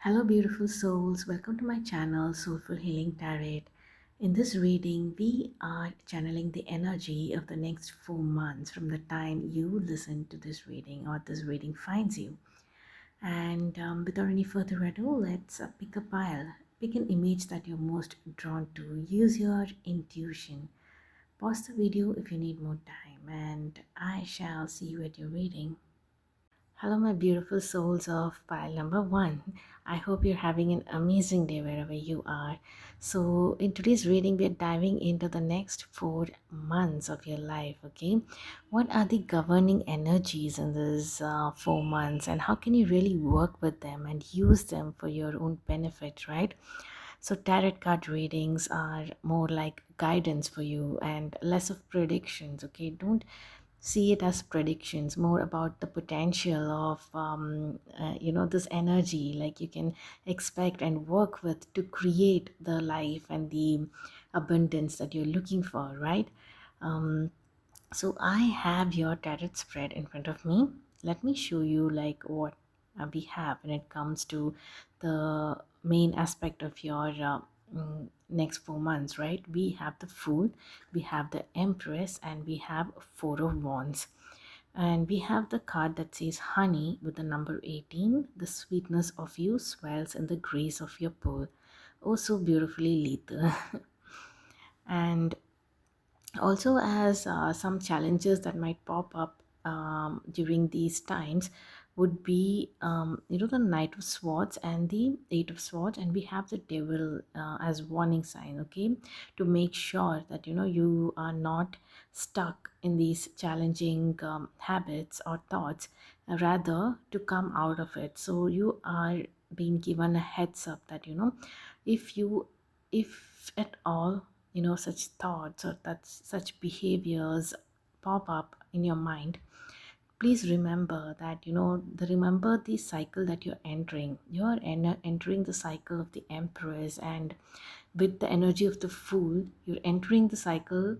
Hello, beautiful souls. Welcome to my channel, Soulful Healing Tarot. In this reading, we are channeling the energy of the next 4 months from the time you listen to this reading or this reading finds you. And without any further ado, let's pick a pile. Pick an image that you're most drawn to. Use your intuition. Pause the video if you need more time, and I shall see you at your reading. Hello, my beautiful souls of pile number one. I hope you're having an amazing day wherever you are. So, in today's reading, we're diving into the next 4 months of your life. Okay, what are the governing energies in these 4 months, and how can you really work with them and use them for your own benefit, right? So, tarot card readings are more like guidance for you and less of predictions. Okay, don't see it as predictions, more about the potential of this energy, like you can expect and work with to create the life and the abundance that you're looking for, right? So I have your tarot spread in front of me. Let me show you like what we have when it comes to the main aspect of your next 4 months, right? We have the Fool, we have the Empress, and we have Four of Wands. And we have the card that says honey with the number 18. The sweetness of you swells in the grace of your pearl. Oh, so beautifully lethal. And also as some challenges that might pop up during these times would be the Knight of Swords and the Eight of Swords, and we have the Devil as warning sign, okay, to make sure that you are not stuck in these challenging habits or thoughts, rather to come out of it. So you are being given a heads up that if you if at all such thoughts or that such behaviors pop up in your mind, please remember that remember the cycle that you're entering. Entering the cycle of the Empress, and with the energy of the Fool, you're entering the cycle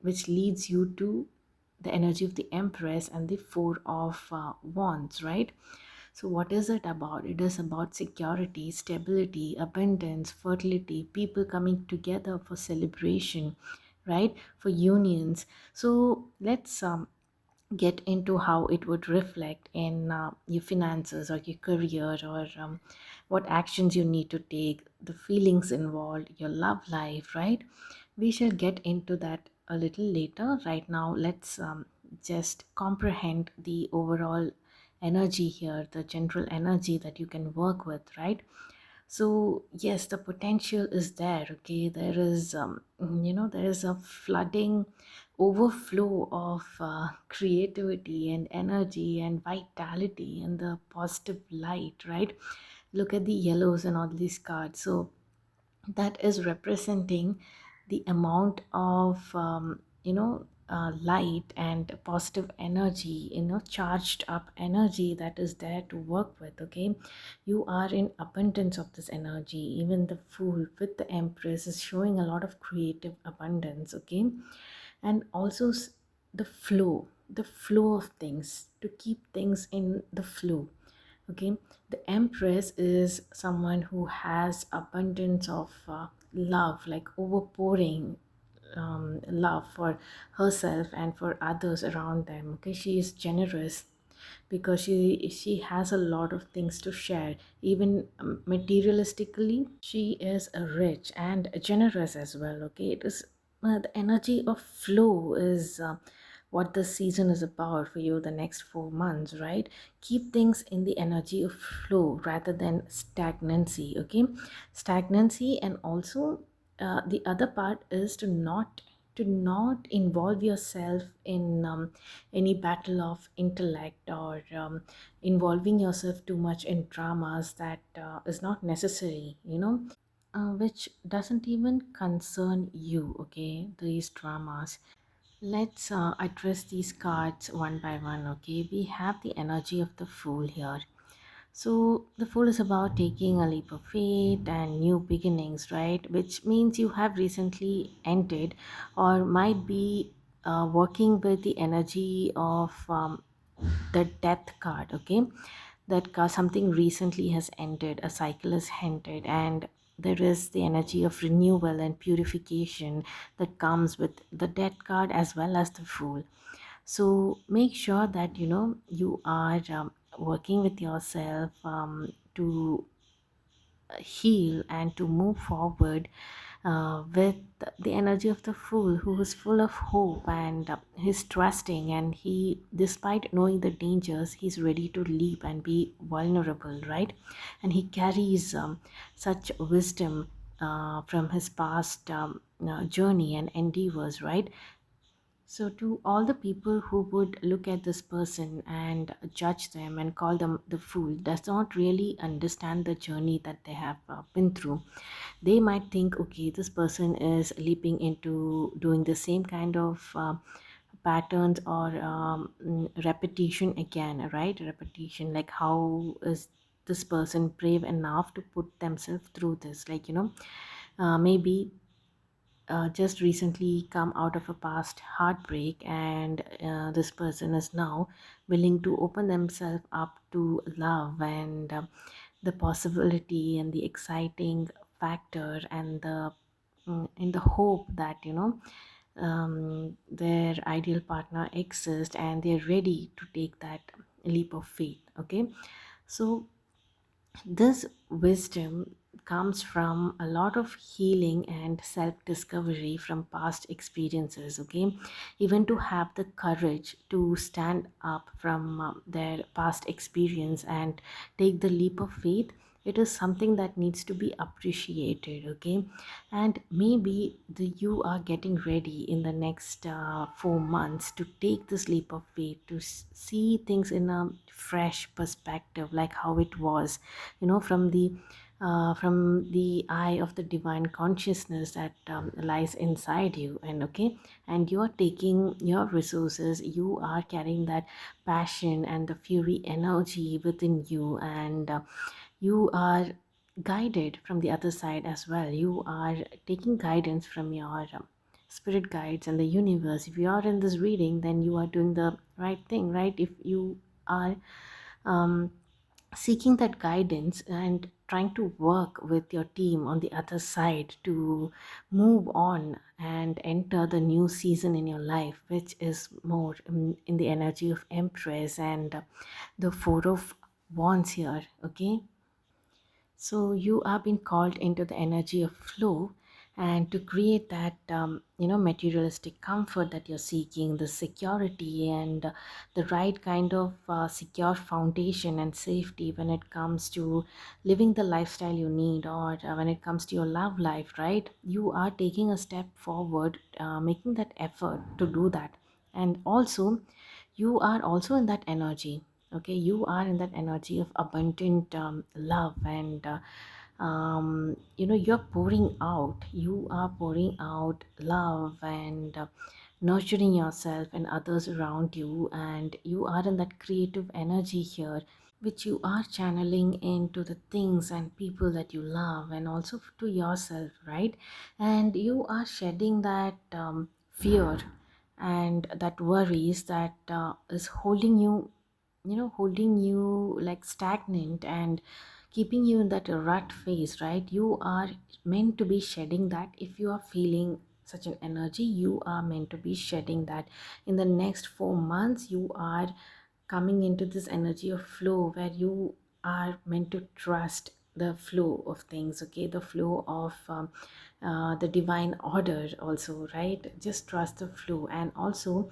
which leads you to the energy of the Empress and the Four of Wands, right? So, what is it about? It is about security, stability, abundance, fertility, people coming together for celebration, right? For unions. So, let's get into how it would reflect in your finances or your career, or what actions you need to take, the feelings involved, your love life, right? We shall get into that a little later. Right now, let's just comprehend the overall energy here, the general energy that you can work with, right? So yes, the potential is there. Okay, there is there is a flooding overflow of creativity and energy and vitality and the positive light, right? Look at the yellows and all these cards. So that is representing the amount of light and positive energy, charged up energy that is there to work with. Okay, you are in abundance of this energy. Even the Fool with the Empress is showing a lot of creative abundance. Okay, and also the flow of things, to keep things in the flow. Okay, the Empress is someone who has abundance of love, like overpouring love for herself and for others around them. Okay, she is generous because she has a lot of things to share. Even materialistically, she is rich and generous as well. Okay, it is the energy of flow is what the season is about for you the next 4 months, right? Keep things in the energy of flow rather than stagnancy. Okay, stagnancy. And also the other part is to not involve yourself in any battle of intellect, or involving yourself too much in dramas that is not necessary, which doesn't even concern you. Okay, these dramas. Let's address these cards one by one. Okay, we have the energy of the Fool here. So the Fool is about taking a leap of faith and new beginnings, right? Which means you have recently entered, or might be working with the energy of the Death card. Okay, that something recently has ended, a cycle has ended, and there is the energy of renewal and purification that comes with the death card as well as the fool. So make sure that you are working with yourself to heal and to move forward with the energy of the fool, who is full of hope, and he's trusting, and he, despite knowing the dangers, he's ready to leap and be vulnerable, right? And he carries such wisdom from his past journey and endeavors, right? So, to all the people who would look at this person and judge them and call them the fool, does not really understand the journey that they have been through. They might think, okay, this person is leaping into doing the same kind of patterns or repetition again, right? Repetition, like how is this person brave enough to put themselves through this? Like, maybe just recently come out of a past heartbreak, and this person is now willing to open themselves up to love and the possibility and the exciting factor and the in the hope that their ideal partner exists, and they're ready to take that leap of faith. Okay, so this wisdom comes from a lot of healing and self discovery from past experiences. Okay, even to have the courage to stand up from their past experience and take the leap of faith, it is something that needs to be appreciated. Okay, and maybe you are getting ready in the next 4 months to take this leap of faith, to see things in a fresh perspective, like how it was, from the eye of the divine consciousness that lies inside you. And okay, and you are taking your resources, you are carrying that passion and the fury energy within you, and you are guided from the other side as well. You are taking guidance from your spirit guides and the universe. If you are in this reading, then you are doing the right thing, right? If you are um, seeking that guidance and trying to work with your team on the other side to move on and enter the new season in your life, which is more in the energy of Empress and the Four of Wands here. Okay, so you are being called into the energy of flow, and to create that materialistic comfort that you're seeking, the security and the right kind of secure foundation and safety when it comes to living the lifestyle you need, or when it comes to your love life, right? You are taking a step forward, making that effort to do that. And also, you are also in that energy. Okay, you are in that energy of abundant love, and you're pouring out, you are pouring out love and nurturing yourself and others around you, and you are in that creative energy here, which you are channeling into the things and people that you love, and also to yourself, right? And you are shedding that fear and that worries that is holding you like stagnant and keeping you in that rut phase, right? You are meant to be shedding that. If you are feeling such an energy, you are meant to be shedding that. In the next 4 months, you are coming into this energy of flow, where you are meant to trust the flow of things. Okay, the flow of the divine order also, right? Just trust the flow, and also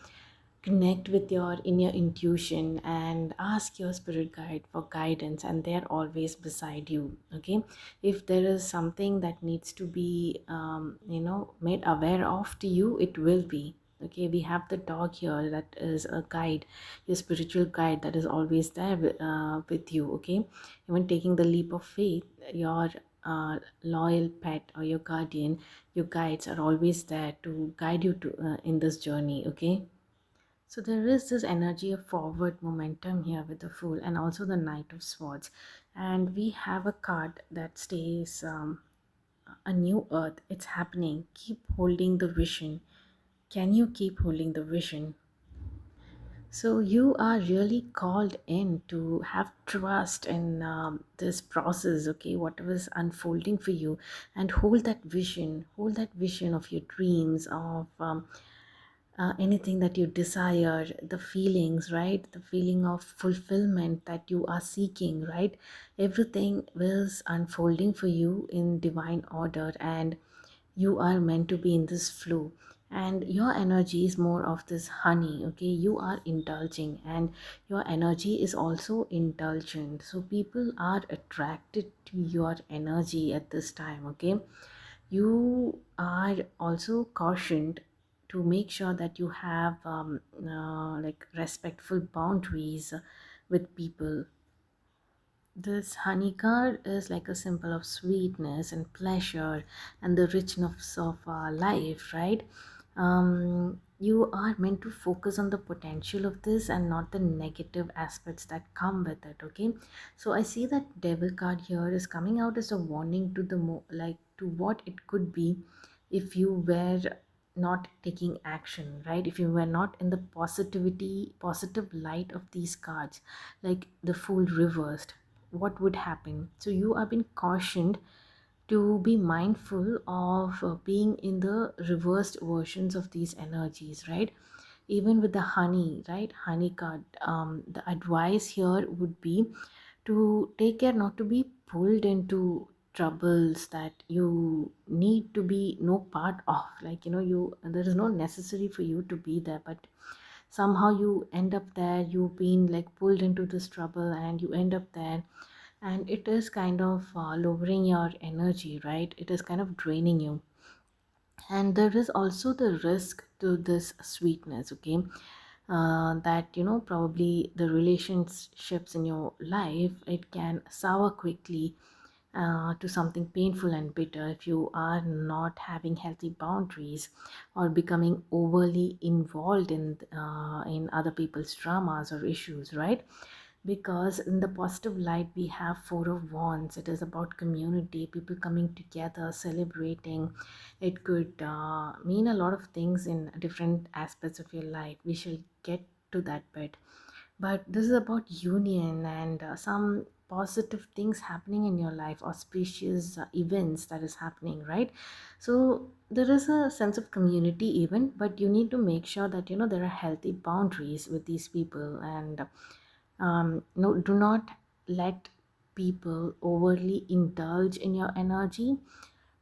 connect with your inner intuition and ask your spirit guide for guidance, and they're always beside you. Okay, if there is something that needs to be made aware of to you, it will be. Okay, we have the dog here, that is a guide, your spiritual guide, that is always there with you. Okay, even taking the leap of faith, your loyal pet or your guardian, your guides are always there to guide you to in this journey. Okay, so there is this energy of forward momentum here with the Fool and also the Knight of Swords. And we have a card that stays a new earth. It's happening. Keep holding the vision. Can you keep holding the vision? So you are really called in to have trust in this process, okay, whatever is unfolding for you, and hold that vision of your dreams, of anything that you desire, the feelings, right? The feeling of fulfillment that you are seeking, right? Everything is unfolding for you in divine order, and you are meant to be in this flow. And your energy is more of this honey, okay? You are indulging, and your energy is also indulgent. So people are attracted to your energy at this time, okay? You are also cautioned to make sure that you have like respectful boundaries with people. This honey card is like a symbol of sweetness and pleasure and the richness of life, right? You are meant to focus on the potential of this and not the negative aspects that come with it, okay? So I see that devil card here is coming out as a warning to the like to what it could be if you were not taking action, right? If you were not in the positive light of these cards, like the fool reversed, what would happen? So you are being cautioned to be mindful of being in the reversed versions of these energies, right? Even with the honey, right? Honey card, the advice here would be to take care not to be pulled into troubles that you need to be no part of, like, you, there is no necessary for you to be there, but somehow you end up there, you've been like pulled into this trouble and you end up there, and it is kind of lowering your energy, right? It is kind of draining you. And there is also the risk to this sweetness, okay? That probably the relationships in your life, it can sour quickly to something painful and bitter if you are not having healthy boundaries or becoming overly involved in other people's dramas or issues, right? Because in the positive light we have four of wands. It is about community, people coming together, celebrating. It could mean a lot of things in different aspects of your life. We shall get to that bit, but this is about union and some positive things happening in your life, auspicious events that is happening, right? So there is a sense of community even, but you need to make sure that there are healthy boundaries with these people. And no, do not let people overly indulge in your energy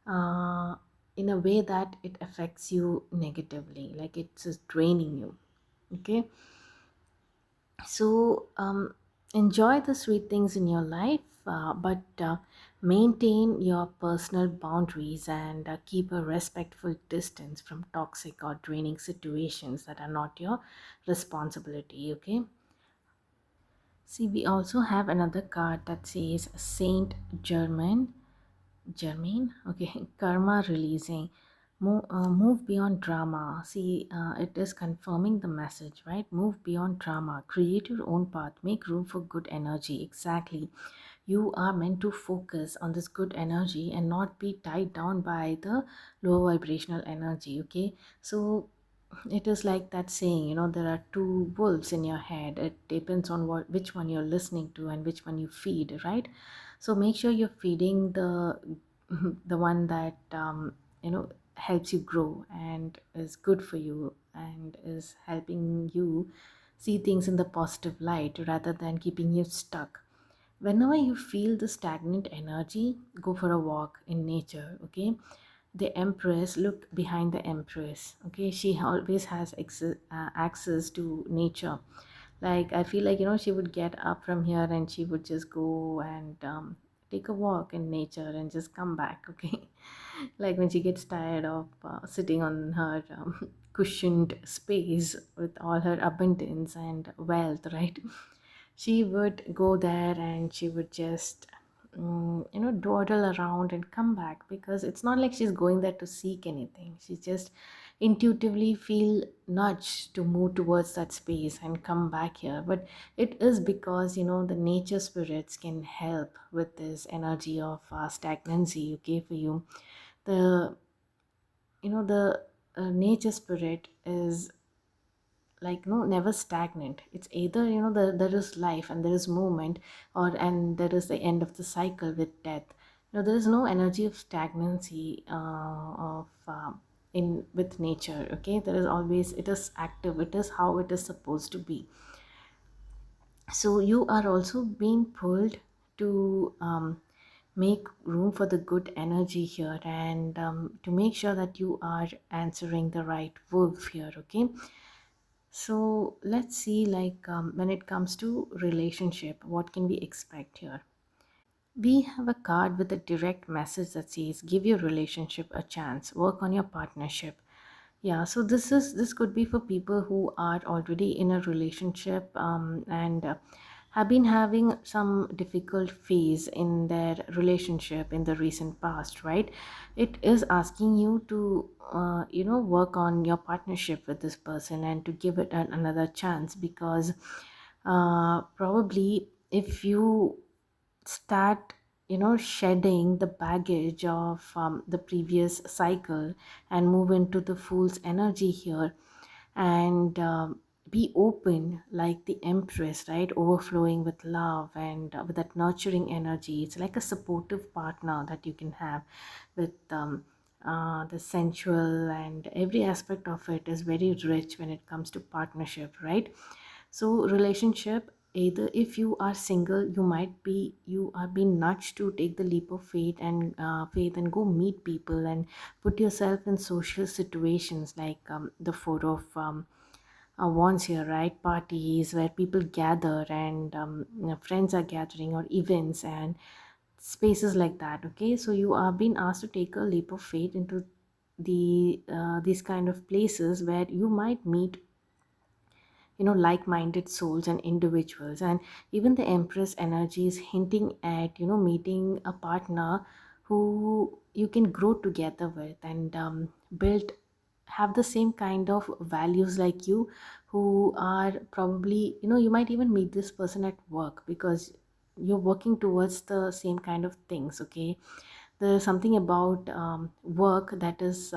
uh, in a way that it affects you negatively, like it's just draining you, okay? So enjoy the sweet things in your life, but maintain your personal boundaries and keep a respectful distance from toxic or draining situations that are not your responsibility, okay? See, we also have another card that says Saint Germain, okay, karma releasing. Move beyond drama. See, it is confirming the message, right? Move beyond drama. Create your own path. Make room for good energy. Exactly. You are meant to focus on this good energy and not be tied down by the low vibrational energy, okay? So it is like that saying, there are two wolves in your head. It depends on which one you're listening to and which one you feed, right? So make sure you're feeding the one that helps you grow and is good for you and is helping you see things in the positive light rather than keeping you stuck. Whenever you feel the stagnant energy, go for a walk in nature, okay? The empress, look behind the empress, okay? She always has access to nature. Like, I feel like she would get up from here and she would just go and take a walk in nature and just come back, okay? Like when she gets tired of sitting on her cushioned space with all her abundance and wealth, right? She would go there and she would just dawdle around and come back, because it's not like she's going there to seek anything. She just intuitively feel nudged to move towards that space and come back here. But it is because the nature spirits can help with this energy of stagnancy, okay, for you. The nature spirit is like no, never stagnant. It's either, there is life and there is movement, or and there is the end of the cycle with death. There is no energy of stagnancy of in with nature. Okay, there is always, it is active, it is how it is supposed to be. So you are also being pulled to make room for the good energy here, and to make sure that you are answering the right verb here. Okay, so let's see, like, when it comes to relationship, what can we expect here? We have a card with a direct message that says, give your relationship a chance, work on your partnership. Yeah, so this could be for people who are already in a relationship, and have been having some difficult phase in their relationship in the recent past, right? It is asking you to work on your partnership with this person and to give it another chance, because probably if you start shedding the baggage of the previous cycle and move into the fool's energy here, and be open like the empress, right, overflowing with love and with that nurturing energy. It's like a supportive partner that you can have with the sensual, and every aspect of it is very rich when it comes to partnership, right? So relationship, either if you are single, you are being nudged to take the leap of faith and go meet people and put yourself in social situations like the four of wands here, right? Parties where people gather, and friends are gathering, or events and spaces like that. Okay, so you are being asked to take a leap of faith into these kind of places where you might meet like-minded souls and individuals. And even the empress energy is hinting at meeting a partner who you can grow together with, and build, have the same kind of values like you, who are probably, you might even meet this person at work because you're working towards the same kind of things. Okay, there's something about work that is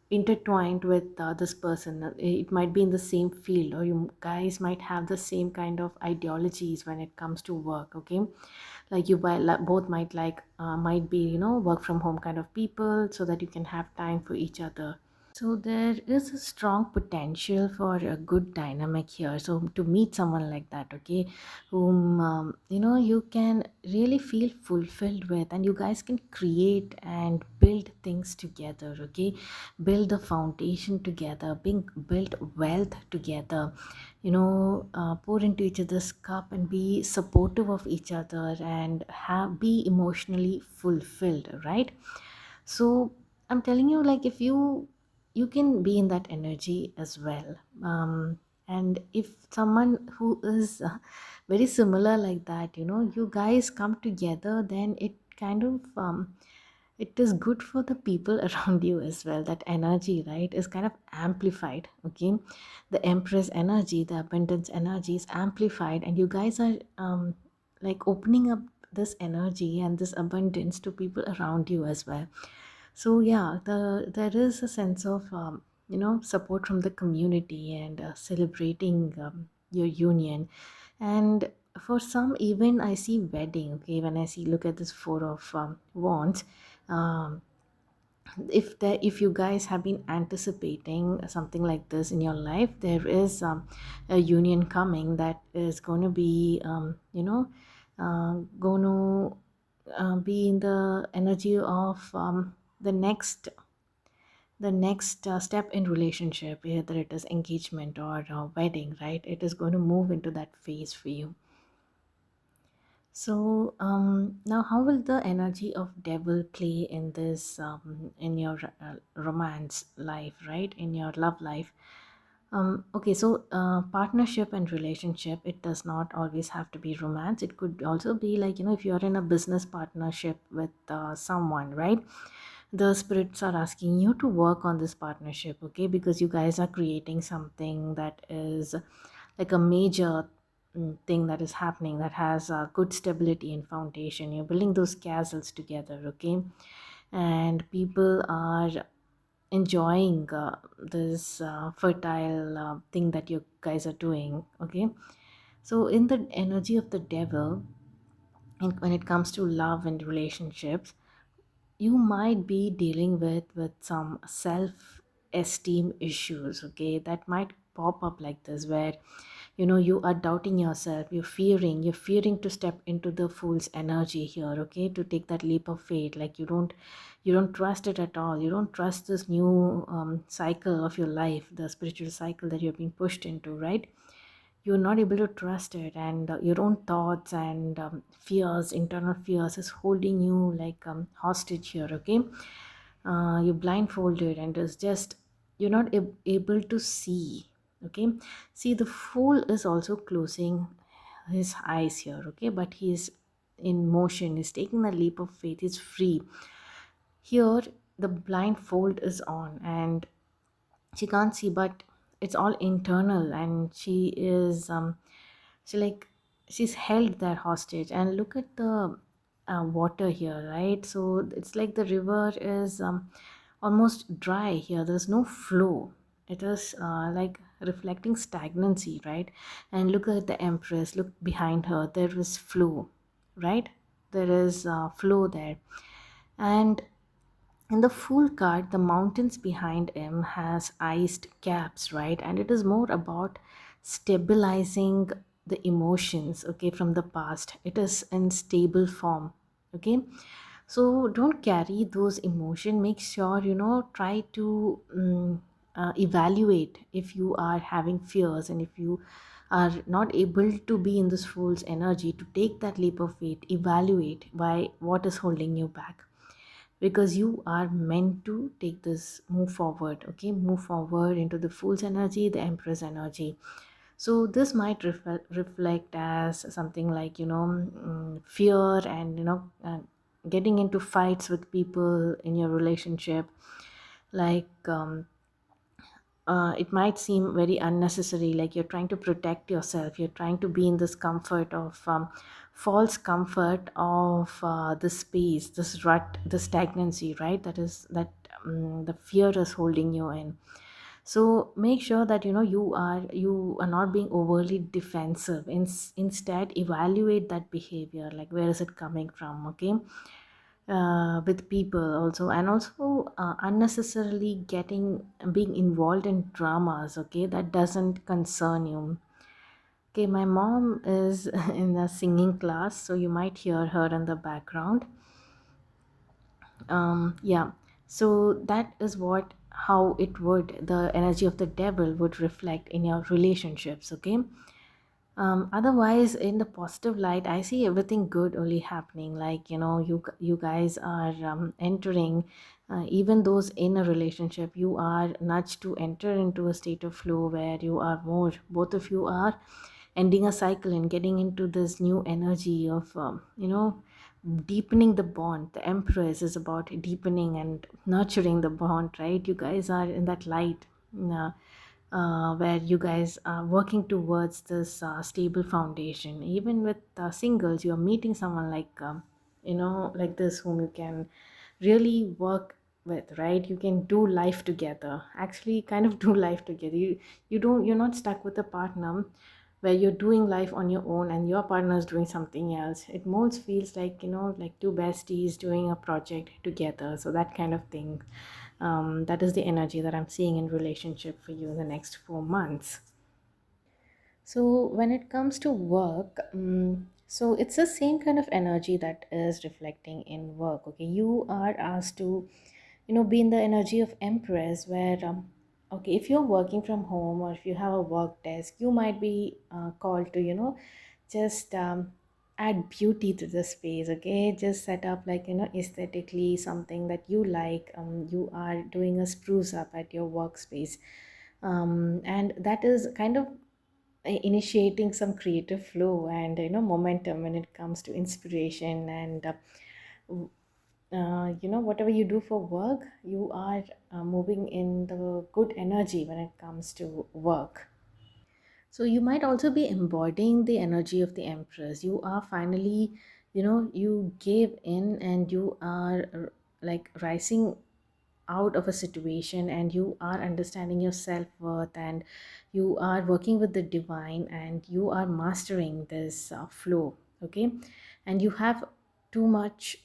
intertwined with this person. It might be in the same field, or you guys might have the same kind of ideologies when it comes to work. Okay, like both might be work from home kind of people, so that you can have time for each other. So there is a strong potential for a good dynamic here. So to meet someone like that, okay, whom you can really feel fulfilled with, and you guys can create and build things together. Okay, build the foundation together, build wealth together. Pour into each other's cup and be supportive of each other, and be emotionally fulfilled, right? So I'm telling you, like, if you can be in that energy as well. And if someone who is very similar like that, you guys come together, then it kind of it is good for the people around you as well. That energy, right, is kind of amplified. Okay, the empress energy, the abundance energy is amplified, and you guys are like opening up this energy and this abundance to people around you as well. So yeah, there is a sense of support from the community, and celebrating your union. And for some, even I see wedding. Okay, when I see, look at this four of wands. um, if you guys have been anticipating something like this in your life, there is a union coming that is going to be going to be in the energy of the next step in relationship, whether it is engagement or wedding, right? It is going to move into that phase for you. So now, how will the energy of devil play in this, in your romance life, right? In your love life. Okay, so partnership and relationship, it does not always have to be romance. It could also be like, if you're in a business partnership with someone, right? The spirits are asking you to work on this partnership, okay? Because you guys are creating something that is like a major thing that is happening, that has good stability and foundation. You're building those castles together, okay? And people are enjoying this fertile thing that you guys are doing. Okay, so in the energy of the devil, and when it comes to love and relationships, you might be dealing with some self esteem issues. Okay, that might pop up like this, where you are doubting yourself, you're fearing to step into the fool's energy here. Okay, to take that leap of faith, like you don't trust it at all. You don't trust this new cycle of your life, the spiritual cycle that you're being pushed into, right? You're not able to trust it, and your own thoughts and fears, internal fears, is holding you like hostage here. Okay, you're blindfolded, and it's just you're not able to see. Okay, see, the fool is also closing his eyes here. Okay, but he's in motion, he's taking the leap of faith, he's free. Here the blindfold is on, and she can't see, but it's all internal, and she like she's held that hostage. And look at the water here, right? So it's like the river is almost dry here, there's no flow. It is like reflecting stagnancy, right? And look at the empress, look behind her, there is flow, right? There is flow there. And in the full card, the mountains behind him has iced caps, right? And it is more about stabilizing the emotions, okay, from the past. It is in stable form, okay? So don't carry those emotion. Make sure, try to evaluate if you are having fears, and if you are not able to be in this fool's energy to take that leap of faith, evaluate why, what is holding you back, because you are meant to take this move forward. Okay, move forward into the fool's energy, the empress energy. So this might reflect as something like fear, and getting into fights with people in your relationship, like it might seem very unnecessary, like you're trying to protect yourself, you're trying to be in this comfort of false comfort of the space, this rut, the stagnancy, right? The fear is holding you in. So make sure that you are not being overly defensive. Instead, evaluate that behavior, like where is it coming from. Okay, with people also, and also unnecessarily getting being involved in dramas. Okay, that doesn't concern you. Okay, my mom is in a singing class, so you might hear her in the background. Yeah, so that is what, how it would, the energy of the devil would reflect in your relationships. Okay, otherwise, in the positive light, I see everything good only happening. Like you guys are entering, even those in a relationship, you are nudged to enter into a state of flow where you are more, both of you are ending a cycle and getting into this new energy of deepening the bond. The empress is about deepening and nurturing the bond, right? You guys are in that light, uh, where you guys are working towards this stable foundation. Even with singles, you are meeting someone like like this, whom you can really work with, right? You can do life together, actually kind of do life together. You're not stuck with a partner where you're doing life on your own and your partner is doing something else. It most feels like like two besties doing a project together. So that kind of thing, that is the energy that I'm seeing in relationship for you in the next 4 months. So when it comes to work, so it's the same kind of energy that is reflecting in work. Okay, you are asked to, be in the energy of Empress, where okay, if you're working from home or if you have a work desk, you might be called to, just add beauty to the space. Okay, just set up like aesthetically something that you like. You are doing a spruce up at your workspace, and that is kind of initiating some creative flow and momentum when it comes to inspiration. And whatever you do for work, you are moving in the good energy when it comes to work. So you might also be embodying the energy of the empress. You are finally, you gave in, and you are like rising out of a situation, and you are understanding your self-worth, and you are working with the divine, and you are mastering this flow. Okay, and you have too much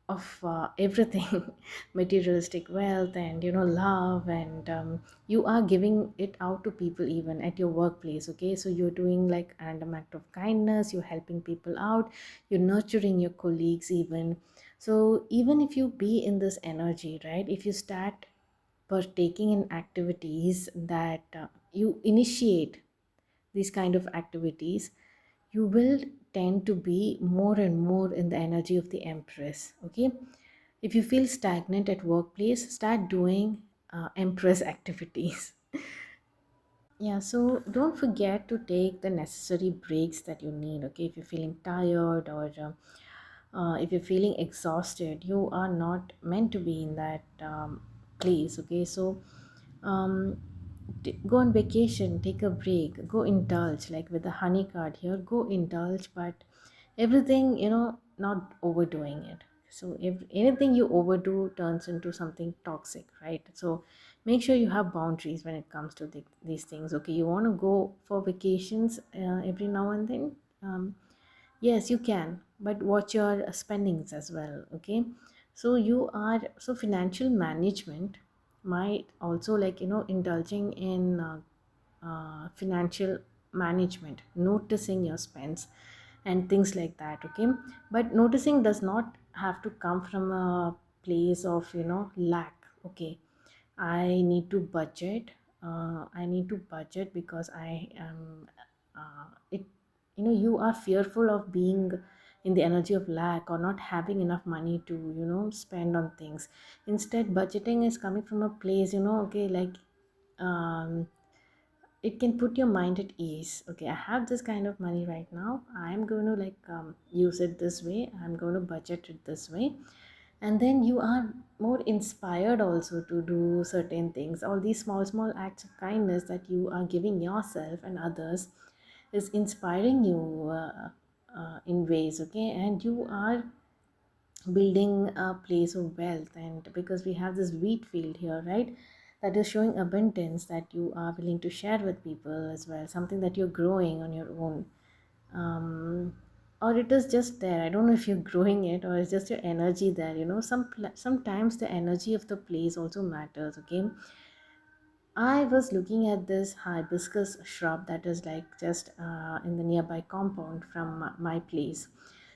of everything materialistic wealth, and love, and you are giving it out to people even at your workplace. Okay, so you're doing like a random act of kindness, you're helping people out, you're nurturing your colleagues even. So even if you be in this energy, right, if you start partaking in activities that you initiate these kind of activities, you will tend to be more and more in the energy of the empress. Okay, if you feel stagnant at workplace, start doing empress activities. Yeah, so don't forget to take the necessary breaks that you need. Okay, if you're feeling tired, or if you're feeling exhausted, you are not meant to be in that place. Okay, so um, go on vacation, take a break, go indulge, like with the honey card here, go indulge, but everything, not overdoing it. So if anything you overdo turns into something toxic, right? So make sure you have boundaries when it comes to these things. Okay, you want to go for vacations every now and then, yes, you can, but watch your spendings as well. Okay, so financial management might also, like, indulging in financial management, noticing your spends and things like that. Okay, but noticing does not have to come from a place of lack. Okay, I need to budget because I am it you are fearful of being in the energy of lack, or not having enough money to spend on things. Instead, budgeting is coming from a place, okay, like, um it can put your mind at ease. Okay, I have this kind of money right now, I'm going to, like, use it this way, I'm going to budget it this way. And then you are more inspired also to do certain things. All these small small acts of kindness that you are giving yourself and others is inspiring you in ways. Okay, and you are building a place of wealth. And because we have this wheat field here, right, that is showing abundance, that you are willing to share with people as well, something that you're growing on your own. Or it is just there, I don't know if you're growing it, or it's just your energy there. Sometimes the energy of the place also matters. Okay, I was looking at this hibiscus shrub that is, like, just in the nearby compound from my place.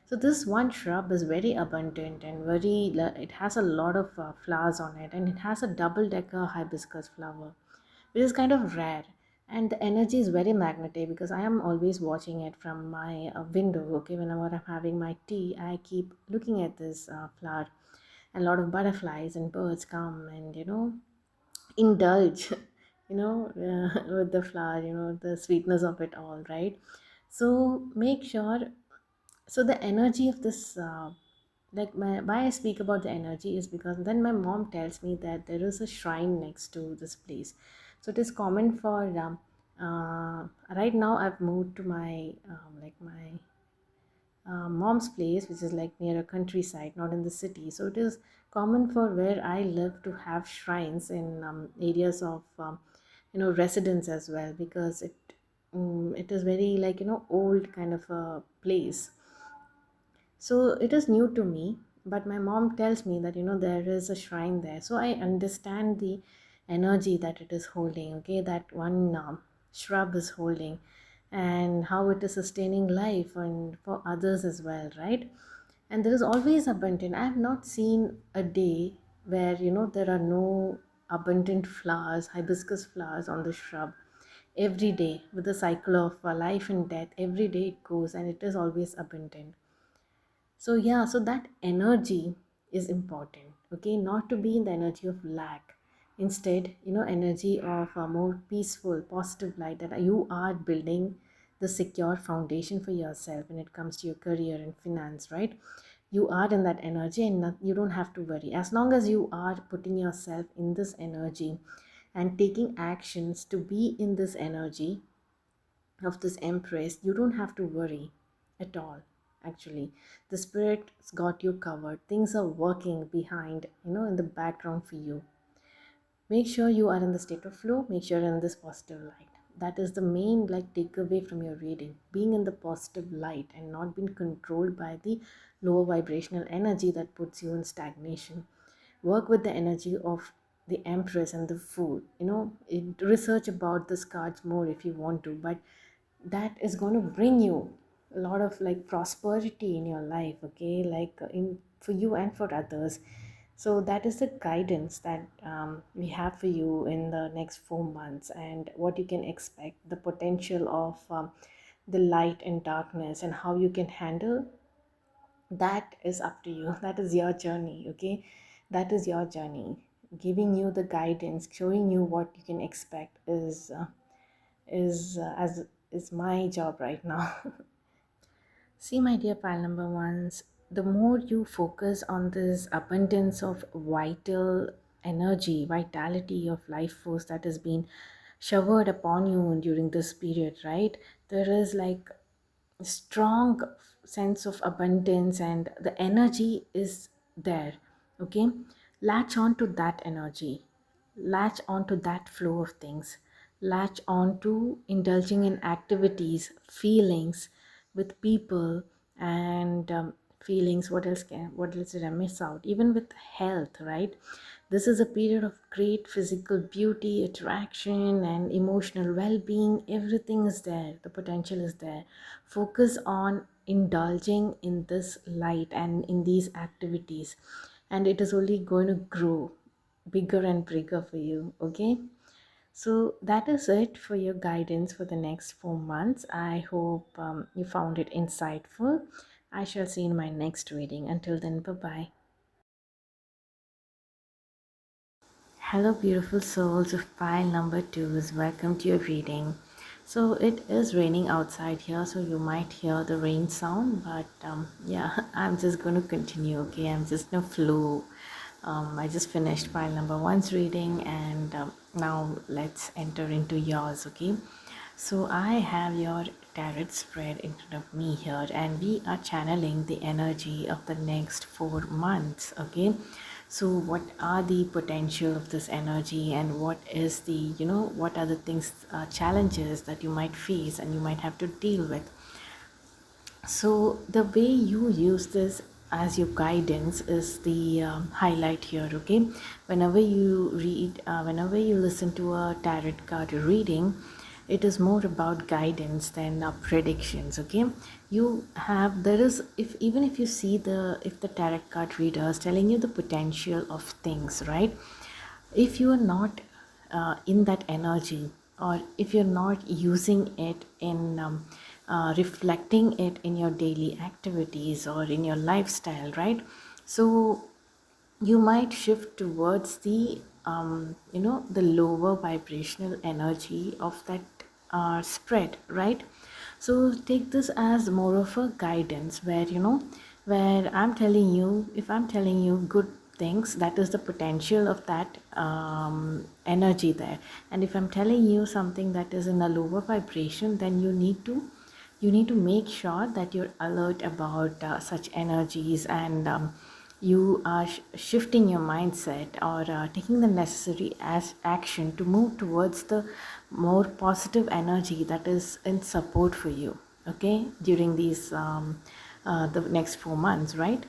So this one shrub is very abundant and it has a lot of flowers on it, and it has a double decker hibiscus flower, which is kind of rare. And the energy is very magnetic, because I am always watching it from my window. Okay, whenever I'm having my tea, I keep looking at this flower, and a lot of butterflies and birds come and indulge with the flower, the sweetness of it all, right? So make sure, so the energy of this like, why I speak about the energy is because then my mom tells me that there is a shrine next to this place. So it is common for right now I've moved to my like my mom's place, which is like near a countryside, not in the city. So it is common for where I live to have shrines in areas of residence as well, because it is very, like, old kind of a place. So it is new to me, but my mom tells me that there is a shrine there, so I understand the energy that it is holding. Okay, that one shrub is holding, and how it is sustaining life and for others as well, right? And there is always abundant. I have not seen a day where there are no abundant flowers, hibiscus flowers on the shrub. Every day, with the cycle of life and death, every day it goes, and it is always abundant. So yeah, so that energy is important. Okay, not to be in the energy of lack. Instead, energy of a more peaceful, positive light, that you are building the secure foundation for yourself when it comes to your career and finance, right? You are in that energy, and you don't have to worry. As long as you are putting yourself in this energy and taking actions to be in this energy of this empress, you don't have to worry at all. actually. The spirit's got you covered. Things are working behind, in the background for you. Make sure you are in the state of flow. Make sure you're in this positive light. That is the main like takeaway from your reading. Being in the positive light and not being controlled by the lower vibrational energy that puts you in stagnation. Work with the energy of the Empress and the Fool. Research about this cards more if you want to, but that is going to bring you a lot of like prosperity in your life, okay, like in for you and for others. So that is the guidance that we have for you in the next 4 months, and what you can expect, the potential of the light and darkness, and how you can handle that is up to you. That is your journey, okay? That is your journey. Giving you the guidance, showing you what you can expect as is my job right now. See, my dear pile number ones, the more you focus on this abundance of vital energy, vitality of life force that has been showered upon you during this period, right? There is like a strong sense of abundance, and the energy is there, okay? Latch on to that energy, latch on to that flow of things, latch on to indulging in activities, feelings with people, and feelings. What else did I miss out? Even with health, right? This is a period of great physical beauty, attraction, and emotional well-being. Everything is there, the potential is there. Focus on indulging in this light and in these activities, and it is only going to grow bigger and bigger for you, okay? So that is it for your guidance for the next 4 months. I hope you found it insightful. I shall see you in my next reading. Until then, bye bye. Hello, beautiful souls of pile number twos. Welcome to your reading. So it is raining outside here, so you might hear the rain sound, but yeah, I'm just going to continue. Okay, I'm just in a flow. I just finished pile number one's reading, and now let's enter into yours. Okay, so I have your tarot spread in front of me here, and we are channeling the energy of the next 4 months. Okay, so what are the potential of this energy, and what is the, what are the things, challenges that you might face and you might have to deal with. So the way you use this as your guidance is the highlight here, okay? Whenever you read, whenever you listen to a tarot card reading, it is more about guidance than predictions, okay? You have, there is, if even if you see if the tarot card reader is telling you the potential of things, right? If you are not in that energy, or if you're not using it in reflecting it in your daily activities or in your lifestyle, right? So you might shift towards the the lower vibrational energy of that spread, right? So take this as more of a guidance, where where I'm telling you, if I'm telling you good things, that is the potential of that energy there. And if I'm telling you something that is in a lower vibration, then you need to make sure that you're alert about such energies, and you are shifting your mindset, or taking the necessary action to move towards the more positive energy that is in support for you, okay, during these the next 4 months, right?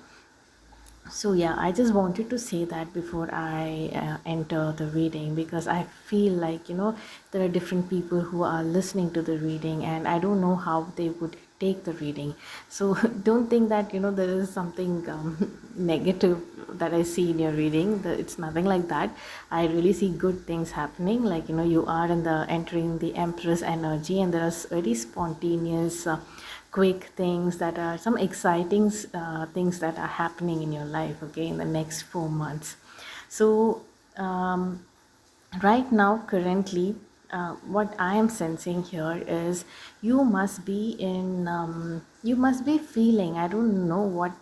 So yeah, I just wanted to say that before I enter the reading, because I feel like there are different people who are listening to the reading, and I don't know how they would take the reading. So don't think that there is something negative that I see in your reading. It's nothing like that. I really see good things happening, like you are in the entering the Empress energy, and there are very spontaneous quick things, that are some exciting things that are happening in your life, okay, in the next 4 months. So right now, currently, what I am sensing here is you must be you must be feeling, I don't know what,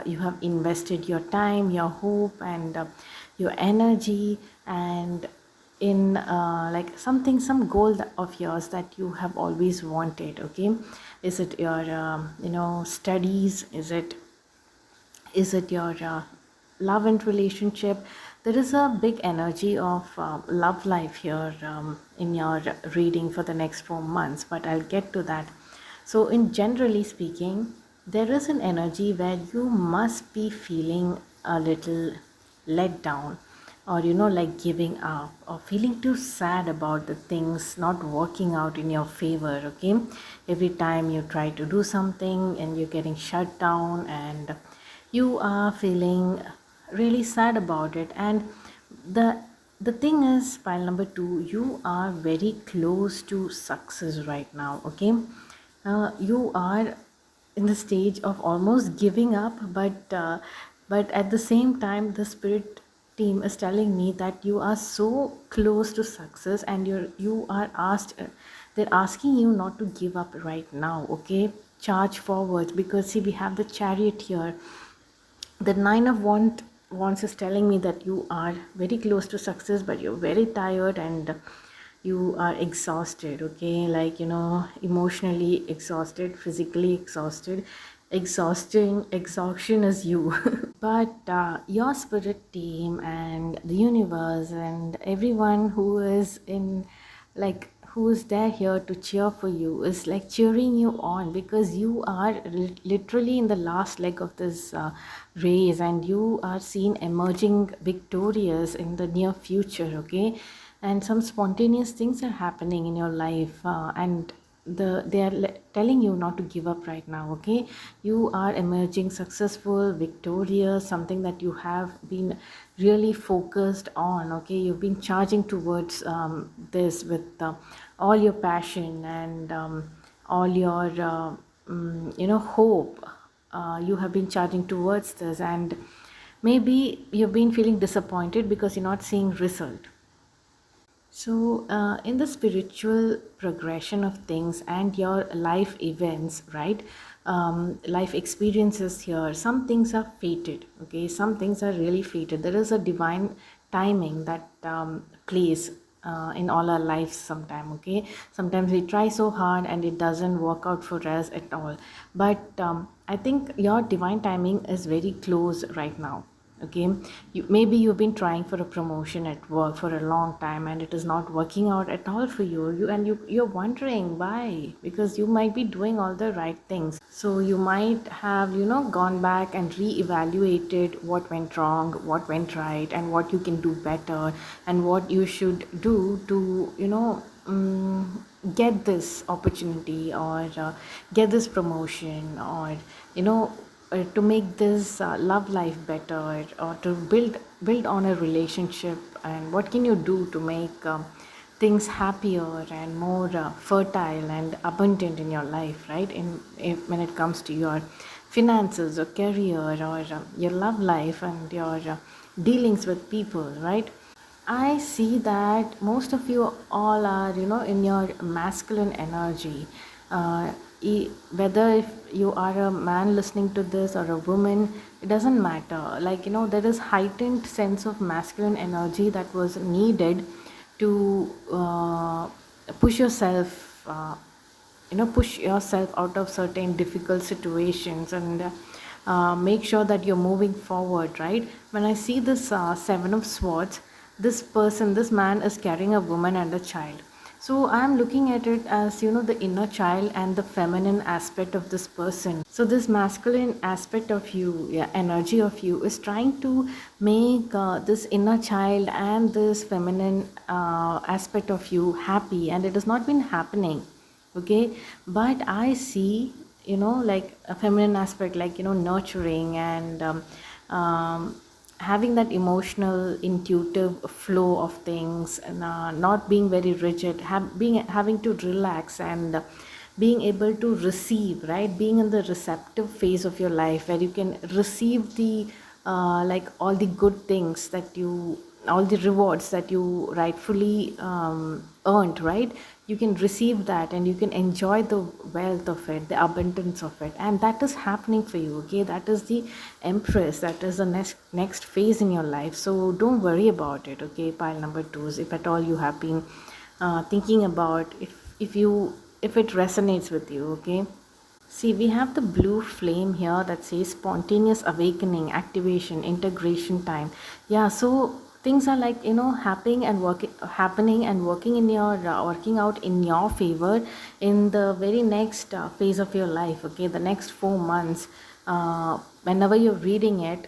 you have invested your time, your hope, and your energy, and in like something, some goal of yours that you have always wanted. Okay, is it your studies? Is it your love and relationship? There is a big energy of love life here in your reading for the next 4 months, but I'll get to that. So, in generally speaking, there is an energy where you must be feeling a little let down, or like giving up, or feeling too sad about the things not working out in your favor. Okay, every time you try to do something and you're getting shut down, and you are feeling really sad about it. And the thing is, pile number 2, you are very close to success right now. Okay, you are in the stage of almost giving up, but at the same time the spirit team is telling me that you are so close to success, and you are asked they're asking you not to give up right now. Okay, charge forward, because see, we have the Chariot here. The Nine of Wands is telling me that you are very close to success, but you're very tired and you are exhausted. Okay, like emotionally exhausted, physically exhausted. Exhaustion is you. But your spirit team and the universe and everyone who is in, like, who's there here to cheer for you, is like cheering you on, because you are literally in the last leg of this race, and you are seen emerging victorious in the near future. Okay, and some spontaneous things are happening in your life, and they are telling you not to give up right now. Okay, you are emerging successful, victorious, something that you have been really focused on. Okay, you've been charging towards this with all your passion and all your hope. You have been charging towards this, and maybe you've been feeling disappointed because you're not seeing result. So, in the spiritual progression of things and your life events, right? Life experiences here, some things are fated, okay? Some things are really fated. There is a divine timing that plays in all our lives sometime, okay? Sometimes we try so hard and it doesn't work out for us at all. But I think your divine timing is very close right now. Okay, maybe you've been trying for a promotion at work for a long time and it is not working out at all for you're wondering why, because you might be doing all the right things. So you might have gone back and re-evaluated what went wrong, what went right, and what you can do better, and what you should do to get this opportunity, or get this promotion, or to make this love life better, or to build on a relationship. And what can you do to make things happier and more fertile and abundant in your life, right? When it comes to your finances or career, or your love life, and your dealings with people, right? I see that most of you all are, in your masculine energy. Whether if you are a man listening to this or a woman, it doesn't matter. Like, there is heightened sense of masculine energy that was needed to push yourself, push yourself out of certain difficult situations, and make sure that you're moving forward, right? When I see this Seven of Swords, this man is carrying a woman and a child. So I'm looking at it as, the inner child and the feminine aspect of this person. So this masculine aspect of you, yeah, energy of you, is trying to make this inner child and this feminine aspect of you happy, and it has not been happening. Okay, but I see, like a feminine aspect, like nurturing, and having that emotional intuitive flow of things, and not being very rigid, having to relax, and being able to receive, right? Being in the receptive phase of your life, where you can receive the like all the good things that you, all the rewards that you rightfully earned, right? you can receive that and you can enjoy the wealth of it, the abundance of it, and that is happening for you. Okay, that is the empress, that is the next phase in your life. So don't worry about it. Okay, pile number twos, if at all you have been thinking about, if it resonates with you. Okay, see, we have the blue flame here that says spontaneous awakening, activation, integration time. Yeah, so things are like, happening and working in your working out in your favor in the very next phase of your life. Okay, the next 4 months. Whenever you're reading it,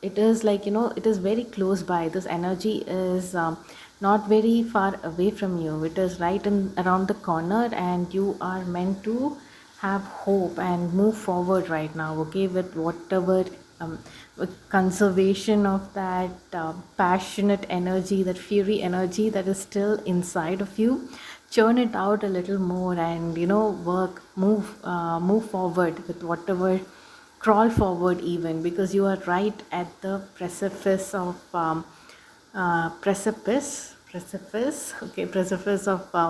it is like, it is very close by. This energy is not very far away from you. It is right in around the corner, and you are meant to have hope and move forward right now. Okay, with whatever with conservation of that passionate energy, that fury energy that is still inside of you, churn it out a little more, and move forward with whatever, crawl forward even, because you are right at the precipice of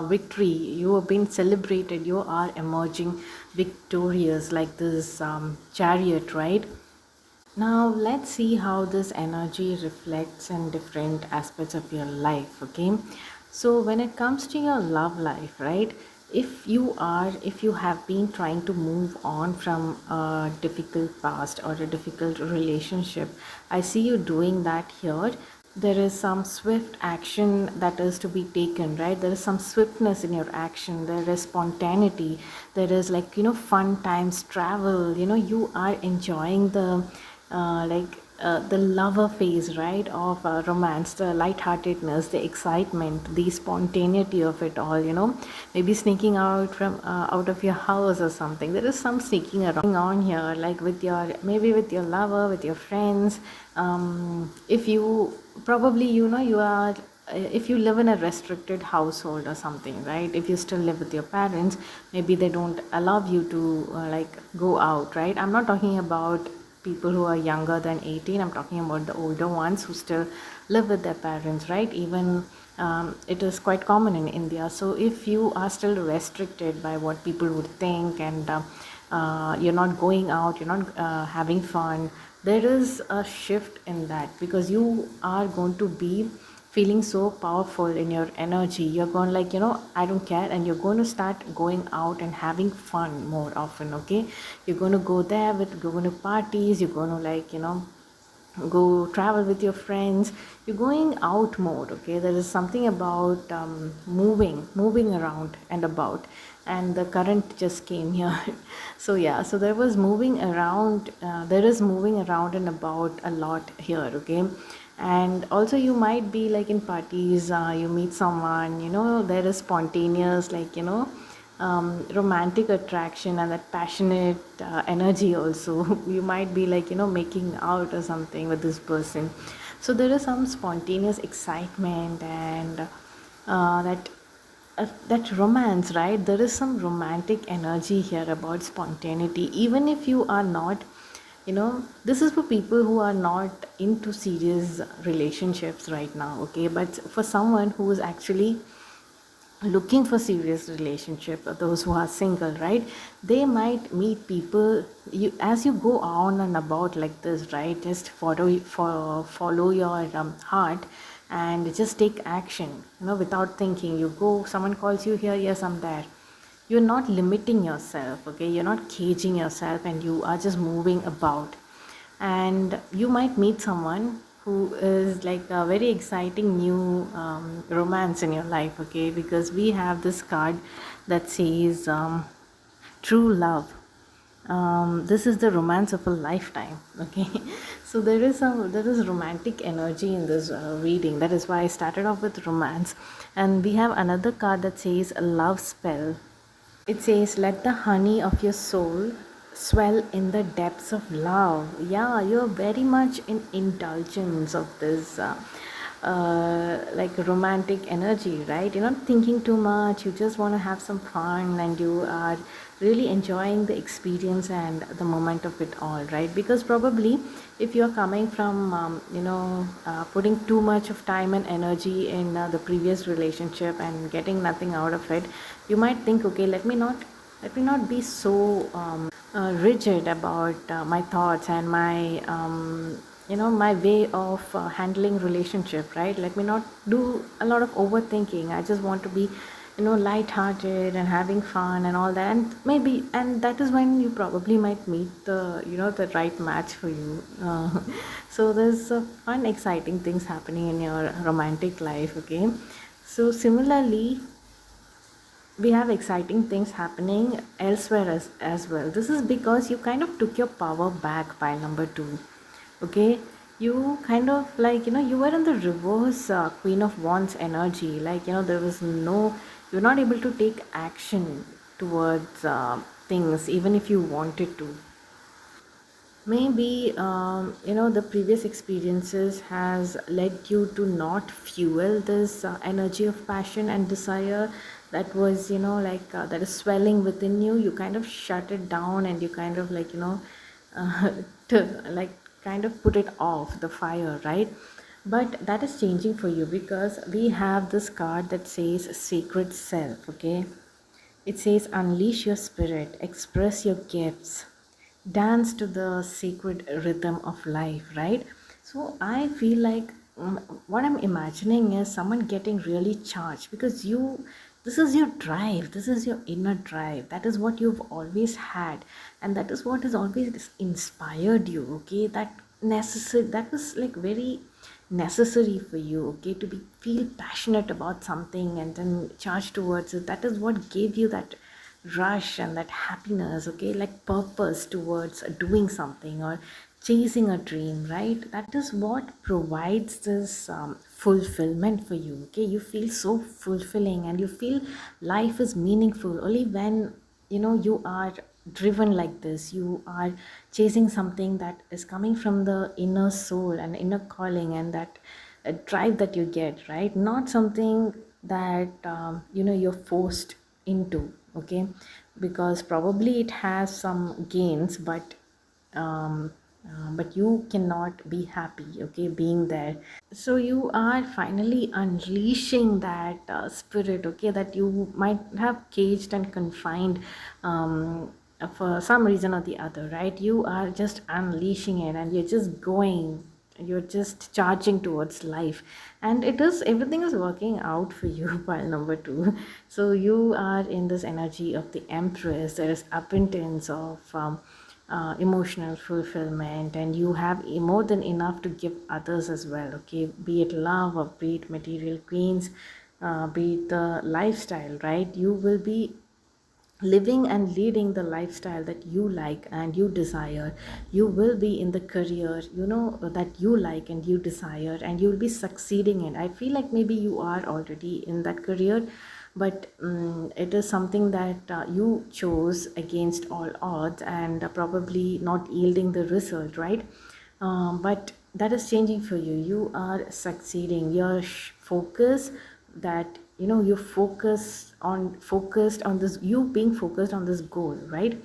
victory. You have been celebrated, you are emerging victorious like this chariot, right? Now let's see how this energy reflects in different aspects of your life. Okay, so when it comes to your love life, right, if you have been trying to move on from a difficult past or a difficult relationship, I see you doing that here. There is some swift action that is to be taken, right? There is some swiftness in your action, there is spontaneity, there is, like, fun times, travel, you are enjoying the lover phase, right, of romance, the lightheartedness, the excitement, the spontaneity of it all. Maybe sneaking out from out of your house or something. There is some sneaking around on here, like with your lover, with your friends. If you probably, you are, if you live in a restricted household or something, right, if you still live with your parents, maybe they don't allow you to go out, right? I'm not talking about people who are younger than 18. I'm talking about the older ones who still live with their parents, right? Even it is quite common in India. So if you are still restricted by what people would think, and you're not going out, you're not having fun, there is a shift in that, because you are going to be feeling so powerful in your energy. You're going, like, I don't care, and you're going to start going out and having fun more often. Okay, you're going to go there with, you're going to parties, you're going to, go travel with your friends, you're going out more. Okay, there is something about moving around and about, and the current just came here. So yeah, so there was moving around, there is moving around and about a lot here. Okay, and also you might be like in parties, you meet someone, there is spontaneous, romantic attraction and that passionate energy also. You might be making out or something with this person. So there is some spontaneous excitement, and that romance, right? There is some romantic energy here about spontaneity. Even if you are not, this is for people who are not into serious relationships right now. Okay, but for someone who is actually looking for serious relationship, those who are single, right, they might meet people. You, as you go on and about like this, right, just follow your heart, and just take action, without thinking. You go, someone calls you here, yes, I'm there. You're not limiting yourself. Okay, you're not caging yourself, and you are just moving about. And you might meet someone who is like a very exciting new romance in your life. Okay, because we have this card that says true love. This is the romance of a lifetime. Okay, so there is romantic energy in this reading. That is why I started off with romance. And we have another card that says a love spell. It says, let the honey of your soul swell in the depths of love. Yeah, you're very much in indulgence of this romantic energy, right? You're not thinking too much, you just want to have some fun, and you are really enjoying the experience and the moment of it all, right? Because probably if you're coming from putting too much of time and energy in the previous relationship and getting nothing out of it, you might think, okay, let me not be so rigid about my thoughts and my my way of handling relationship, right? Let me not do a lot of overthinking. I just want to be light-hearted and having fun and all that, and maybe, and that is when you probably might meet the right match for you. So there's fun exciting things happening in your romantic life, okay? So similarly, we have exciting things happening elsewhere as well. This is because you kind of took your power back, pile number two. Okay, you kind of like, you were in the reverse Queen of Wands energy. Like, there was no, you're not able to take action towards things even if you wanted to. Maybe the previous experiences has led you to not fuel this energy of passion and desire that was that is swelling within you. You kind of shut it down, and you kind of like uh, to like kind of put it off the fire, right? But that is changing for you, because we have this card that says sacred self. Okay, it says unleash your spirit, express your gifts, dance to the sacred rhythm of life, right? So I feel like, what I'm imagining is someone getting really charged, because this is your drive, this is your inner drive, that is what you've always had, and that is what has always inspired you, okay? That was like very necessary for you, okay, to be feel passionate about something and then charge towards it. That is what gave you that rush and that happiness, okay, like purpose towards doing something or chasing a dream, right? That is what provides this fulfillment for you, okay? You feel so fulfilling and you feel life is meaningful only when you are driven like this. You are chasing something that is coming from the inner soul and inner calling, and that drive that you get, right? Not something that you're forced into, okay? Because probably it has some gains, but you cannot be happy, okay, being there. So you are finally unleashing that spirit, okay, that you might have caged and confined for some reason or the other, right? You are just unleashing it, and you're just going, you're just charging towards life, and everything is working out for you. Pile number two. So you are in this energy of the Empress. There is abundance of emotional fulfillment, and you have more than enough to give others as well, okay? Be it love or be it material queens, be it the lifestyle, right? You will be living and leading the lifestyle that you like and you desire. You will be in the career that you like and you desire, and you will be succeeding in. I feel like maybe you are already in that career, but it is something that you chose against all odds, and probably not yielding the result, right? But that is changing for you. You are succeeding. Your focus, that you focused on this, you being focused on this goal, right,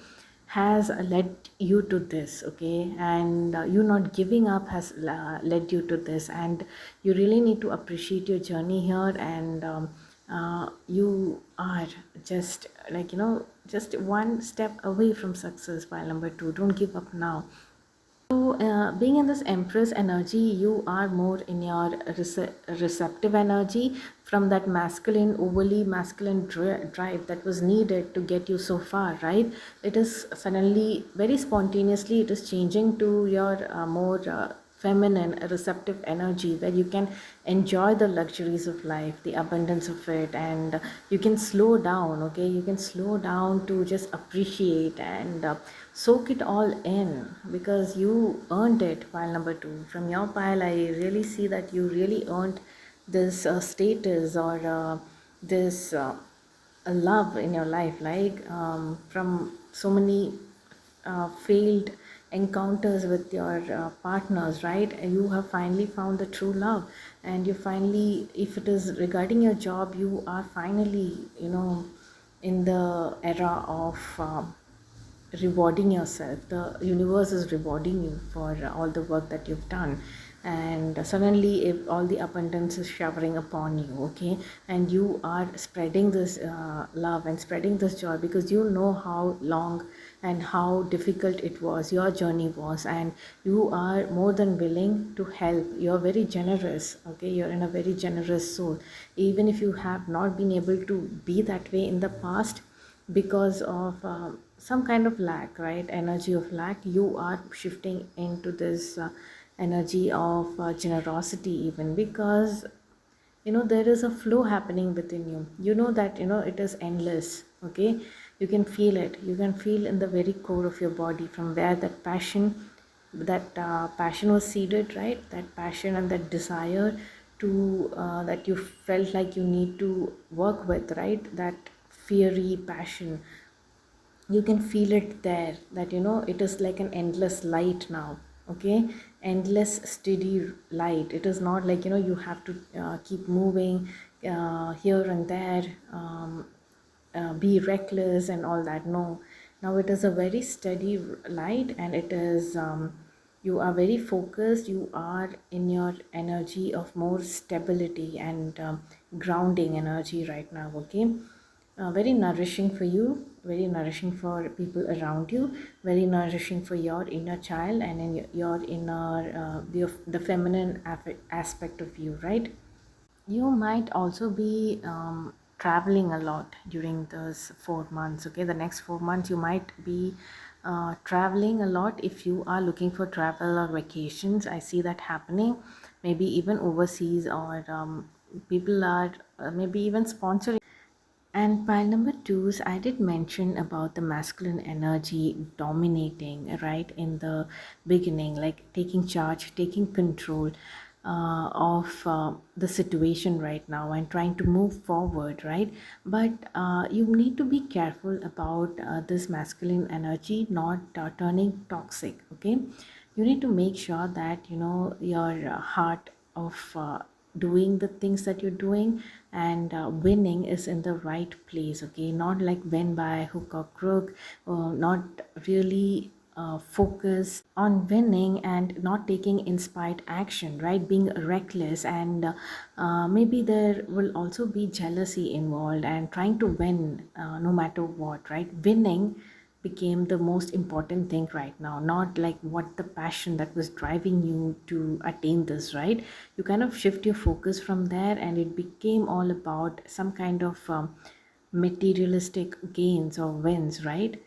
has led you to this, okay? And you not giving up has led you to this, and you really need to appreciate your journey here. And you are just like just one step away from success. While number two, don't give up now. So, being in this Empress energy, you are more in your receptive energy from that masculine, overly masculine drive that was needed to get you so far, right? It is suddenly, very spontaneously, it is changing to your more feminine, receptive energy, where you can enjoy the luxuries of life, the abundance of it, and you can slow down, okay? You can slow down to just appreciate and soak it all in, because you earned it. Pile number two, from your pile, I really see that you really earned this status, or this love in your life, like from so many failed encounters with your partners, right? You have finally found the true love, and you finally, if it is regarding your job, you are finally in the era of rewarding yourself. The universe is rewarding you for all the work that you've done, and suddenly if all the abundance is showering upon you, okay, and you are spreading this love and spreading this joy, because you know how long and how difficult it was, your journey was, and you are more than willing to help. You're very generous, okay, you're in a very generous soul. Even if you have not been able to be that way in the past because of some kind of lack, right, energy of lack, you are shifting into this energy of generosity, even because there is a flow happening within you. You know that it is endless, okay. You can feel it, you can feel in the very core of your body from where that passion was seeded, right, that passion and that desire to that you felt like you need to work with, right, that fiery passion. You can feel it there, that it is like an endless light now, okay, endless steady light. It is not like you have to keep moving here and there, be reckless and all that. No, now it is a very steady light, and it is you are very focused, you are in your energy of more stability and grounding energy right now, okay. Very nourishing for you, very nourishing for people around you, very nourishing for your inner child and in your inner the feminine aspect of you, right. You might also be traveling a lot during those 4 months, okay. The next 4 months you might be traveling a lot. If you are looking for travel or vacations, I see that happening, maybe even overseas, or people are maybe even sponsoring. And pile number two is, I did mention about the masculine energy dominating, right, in the beginning, like taking charge, taking control of the situation right now and trying to move forward, right? But you need to be careful about this masculine energy not turning toxic, okay? You need to make sure that your heart of doing the things that you're doing and winning is in the right place, okay, not like win by hook or crook, not really focus on winning and not taking inspired action, right, being reckless, and maybe there will also be jealousy involved and trying to win no matter what, right. Winning became the most important thing right now, not like what the passion that was driving you to attain this, right. You kind of shift your focus from there, and it became all about some kind of materialistic gains or wins, right.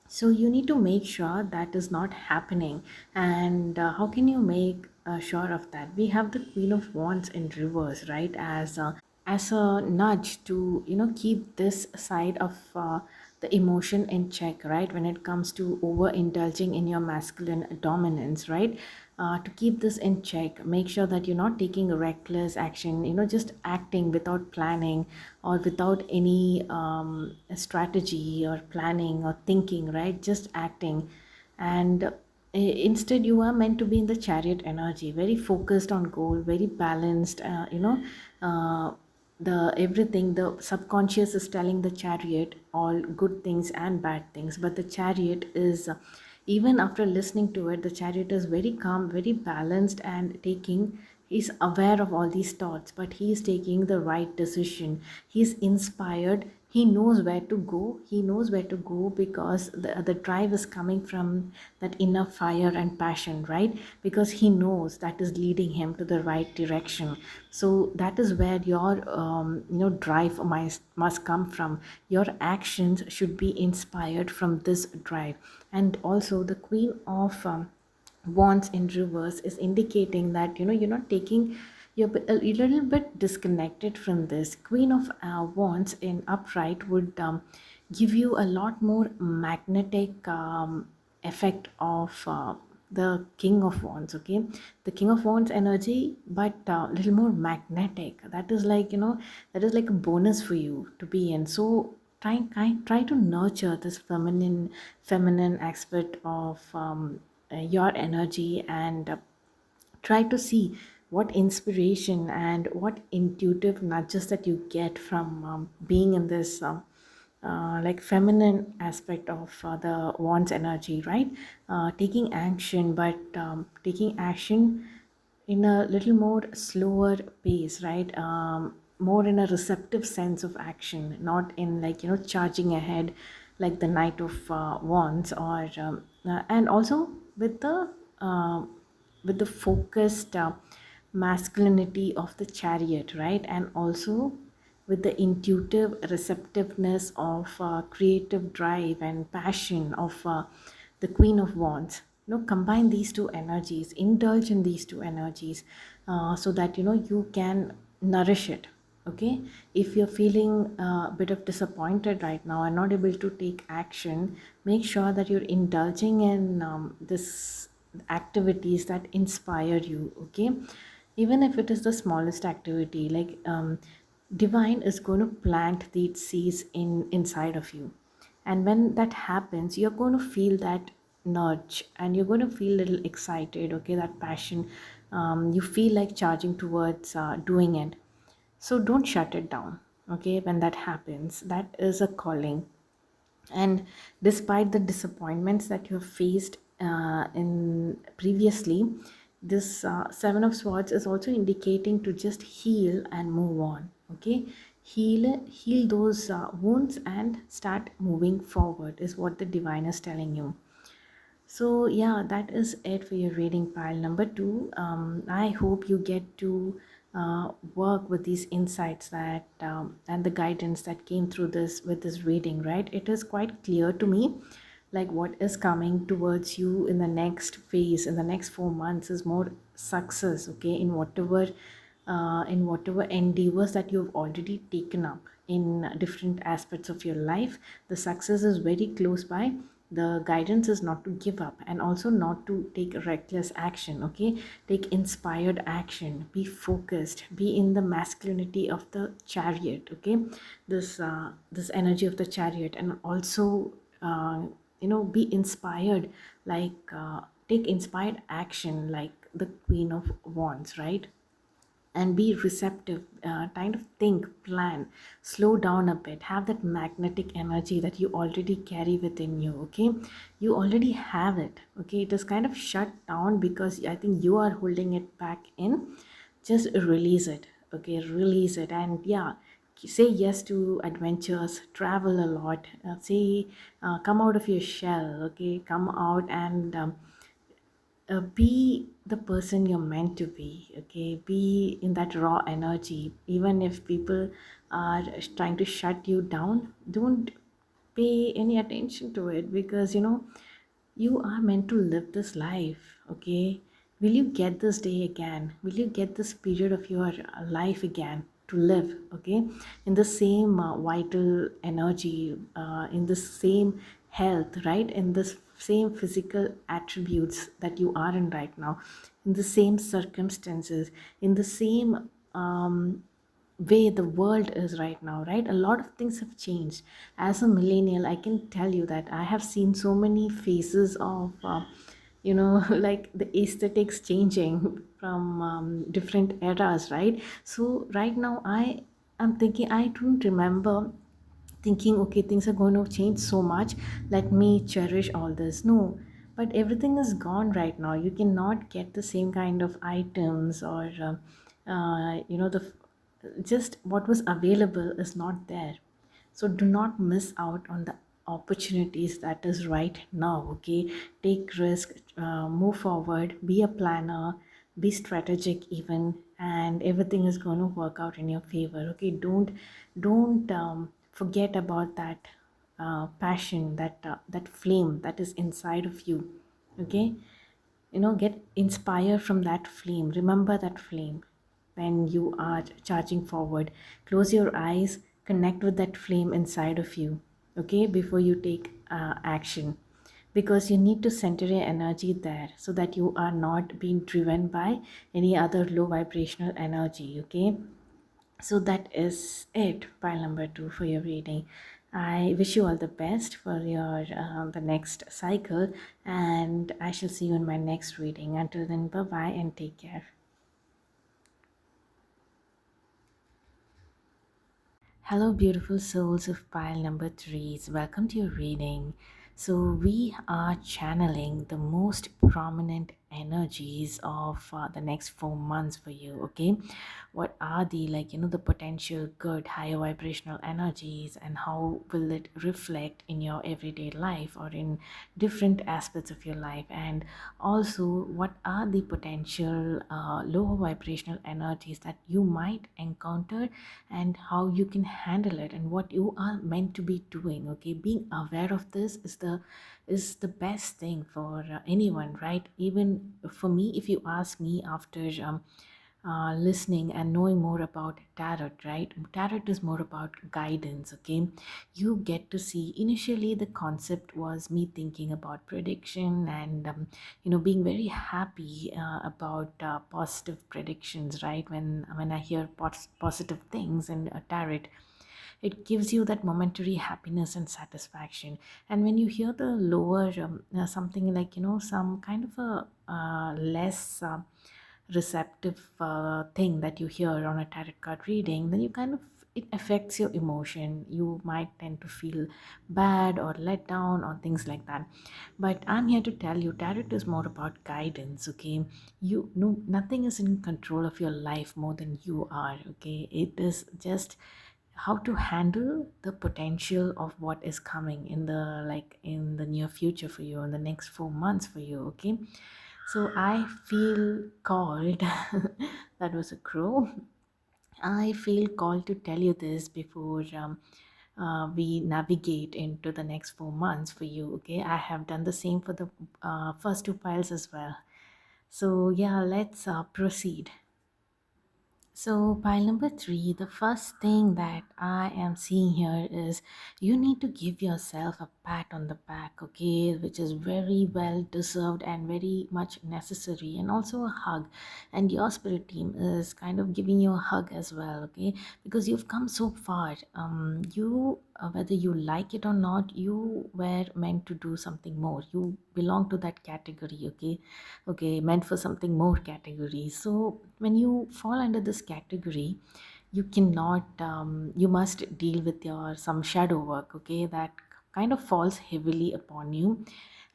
So you need to make sure that is not happening. And how can you make sure of that? We have the Queen of Wands in reverse, right, as a nudge to keep this side of the emotion in check, right, when it comes to overindulging in your masculine dominance, right. To keep this in check, make sure that you're not taking reckless action, just acting without planning or without any strategy or planning or thinking, right, just acting. And instead you are meant to be in the chariot energy, very focused on goal, very balanced, uh, the everything, the subconscious is telling the chariot all good things and bad things, but the chariot is even after listening to it, the chariot is very calm, very balanced, and taking, he's aware of all these thoughts, but he is taking the right decision. He's inspired, he knows where to go, he knows where to go, because the drive is coming from that inner fire and passion, right, because he knows that is leading him to the right direction. So that is where your drive must come from. Your actions should be inspired from this drive. And also the Queen of Wands in reverse is indicating that you're not taking, you're a little bit disconnected from this. Queen of Wands in upright would give you a lot more magnetic effect of the King of Wands, okay. The King of Wands energy, but a little more magnetic. That is like that is like a bonus for you to be in. So try to nurture this feminine aspect of your energy, and try to see what inspiration and what intuitive nudges that you get from being in this like feminine aspect of the wands energy, right? Taking action, but taking action in a little more slower pace, right? More in a receptive sense of action, not in, like, charging ahead like the Knight of Wands, or and also with the uh, focused masculinity of the Chariot, right? And also with the intuitive receptiveness of creative drive and passion of the Queen of Wands. Combine these two energies, indulge in these two energies, so that you can nourish it. Okay, if you're feeling a bit of disappointed right now and not able to take action, make sure that you're indulging in this activities that inspire you. Okay, even if it is the smallest activity, like divine is going to plant these seeds inside of you, and when that happens, you're going to feel that nudge, and you're going to feel a little excited. Okay, that passion, you feel like charging towards doing it. So don't shut it down. Okay, when that happens, that is a calling. And despite the disappointments that you have faced in previously, this Seven of Swords is also indicating to just heal and move on. Okay, heal those wounds and start moving forward is what the divine is telling you. So yeah, that is it for your reading pile number two. I hope you get to work with these insights that and the guidance that came through this with this reading. Right, it is quite clear to me, like what is coming towards you in the next phase, in the next 4 months, is more success. Okay, in whatever endeavors that you've already taken up in different aspects of your life, the success is very close by. The guidance is not to give up, and also not to take reckless action. Okay, take inspired action, be focused, be in the masculinity of the Chariot. Okay, this energy of the Chariot, and also be inspired, like take inspired action like the Queen of Wands, right? And be receptive, kind of think, plan, slow down a bit, have that magnetic energy that you already carry within you. Okay, you already have it. Okay, it is kind of shut down because I think you are holding it back in. Just release it. Okay, release it. And yeah, say yes to adventures, travel a lot, say come out of your shell. Okay, come out and be the person you're meant to be. Okay, be in that raw energy. Even if people are trying to shut you down, don't pay any attention to it, because you are meant to live this life. Okay, will you get this day again? Will you get this period of your life again to live? Okay, in the same vital energy, in the same health, right? In this same physical attributes that you are in right now, in the same circumstances, in the same way the world is right now, right? A lot of things have changed. As a millennial, I can tell you that I have seen so many phases of like the aesthetics changing from different eras, right? So right now I'm thinking, I don't remember thinking, okay, things are going to change so much, let me cherish all this. No, but everything is gone right now. You cannot get the same kind of items, or the just what was available is not there. So do not miss out on the opportunities that is right now. Okay, take risk, move forward, be a planner, be strategic even, and everything is going to work out in your favor. Okay, don't forget about that passion, that flame that is inside of you. Okay, get inspired from that flame. Remember that flame when you are charging forward. Close your eyes, connect with that flame inside of you. Okay, before you take action, because you need to center your energy there, so that you are not being driven by any other low vibrational energy. Okay, so that is it, pile number two for your reading. I wish you all the best for your the next cycle, and I shall see you in my next reading. Until then, bye bye and take care. Hello, beautiful souls of pile number threes. Welcome to your reading. So, we are channeling the most prominent energies of the next 4 months for you. Okay, what are the the potential good higher vibrational energies, and how will it reflect in your everyday life or in different aspects of your life? And also, what are the potential lower vibrational energies that you might encounter, and how you can handle it, and what you are meant to be doing? Okay, being aware of this is the best thing for anyone, right? Even for me, if you ask me, after listening and knowing more about tarot, right? Tarot is more about guidance. Okay, you get to see, initially the concept was me thinking about prediction and being very happy about positive predictions, right? When I hear positive things in a tarot, it gives you that momentary happiness and satisfaction. And when you hear the lower something like some kind of a less receptive thing that you hear on a tarot card reading, then you kind of, it affects your emotion. You might tend to feel bad or let down or things like that. But I'm here to tell you, tarot is more about guidance. Okay, you know, nothing is in control of your life more than you are. Okay, it is just how to handle the potential of what is coming in the in the near future for you, in the next 4 months for you. Okay, so I feel called that was a crow. I feel called to tell you this before we navigate into the next 4 months for you. Okay, I have done the same for the first two piles as well. So yeah, let's proceed. So, pile number three, the first thing that I am seeing here is you need to give yourself a pat on the back, okay, which is very well deserved and very much necessary, and also a hug. And your spirit team is kind of giving you a hug as well, okay, because you've come so far. Whether you like it or not, you were meant to do something more. You belong to that category, okay, okay, meant for something more category. So when you fall under this category, you cannot you must deal with your some shadow work, okay, that kind of falls heavily upon you.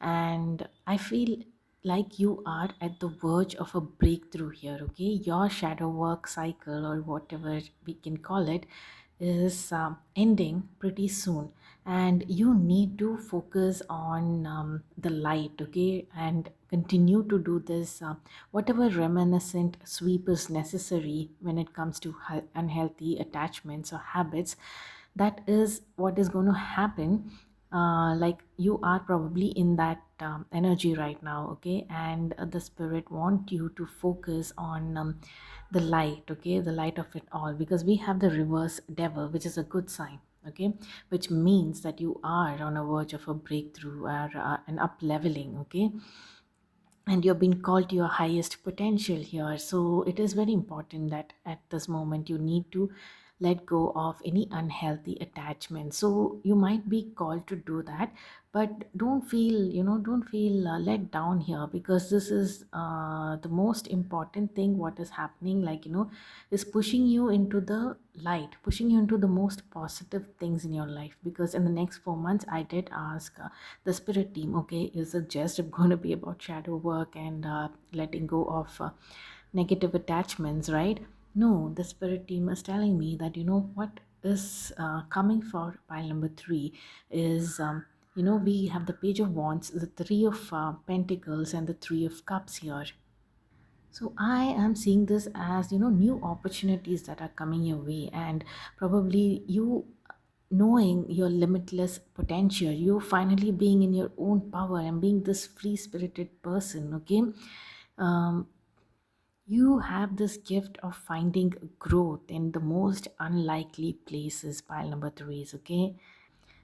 And I feel like you are at the verge of a breakthrough here. Okay, your shadow work cycle, or whatever we can call it, is ending pretty soon, and you need to focus on the light. Okay, and continue to do this whatever reminiscent sweep is necessary when it comes to unhealthy attachments or habits. That is what is going to happen. Like, you are probably in that energy right now. Okay, and the spirit want you to focus on the light. Okay, the light of it all, because we have the reverse devil, which is a good sign. Okay, which means that you are on a verge of a breakthrough or an up leveling. Okay, and you're being called to your highest potential here. So it is very important that at this moment you need to let go of any unhealthy attachment. So you might be called to do that, but don't feel let down here, because this is the most important thing. What is happening, is pushing you into the light, pushing you into the most positive things in your life. Because in the next 4 months, I did ask the spirit team, okay, is it just going to be about shadow work and letting go of negative attachments, right? No, the spirit team is telling me that what is coming for pile number three is we have the page of wands, the three of pentacles, and the three of cups here. So I am seeing this as new opportunities that are coming your way, and probably you knowing your limitless potential, you finally being in your own power and being this free spirited person. Okay, um, you have this gift of finding growth in the most unlikely places. Pile number three is okay.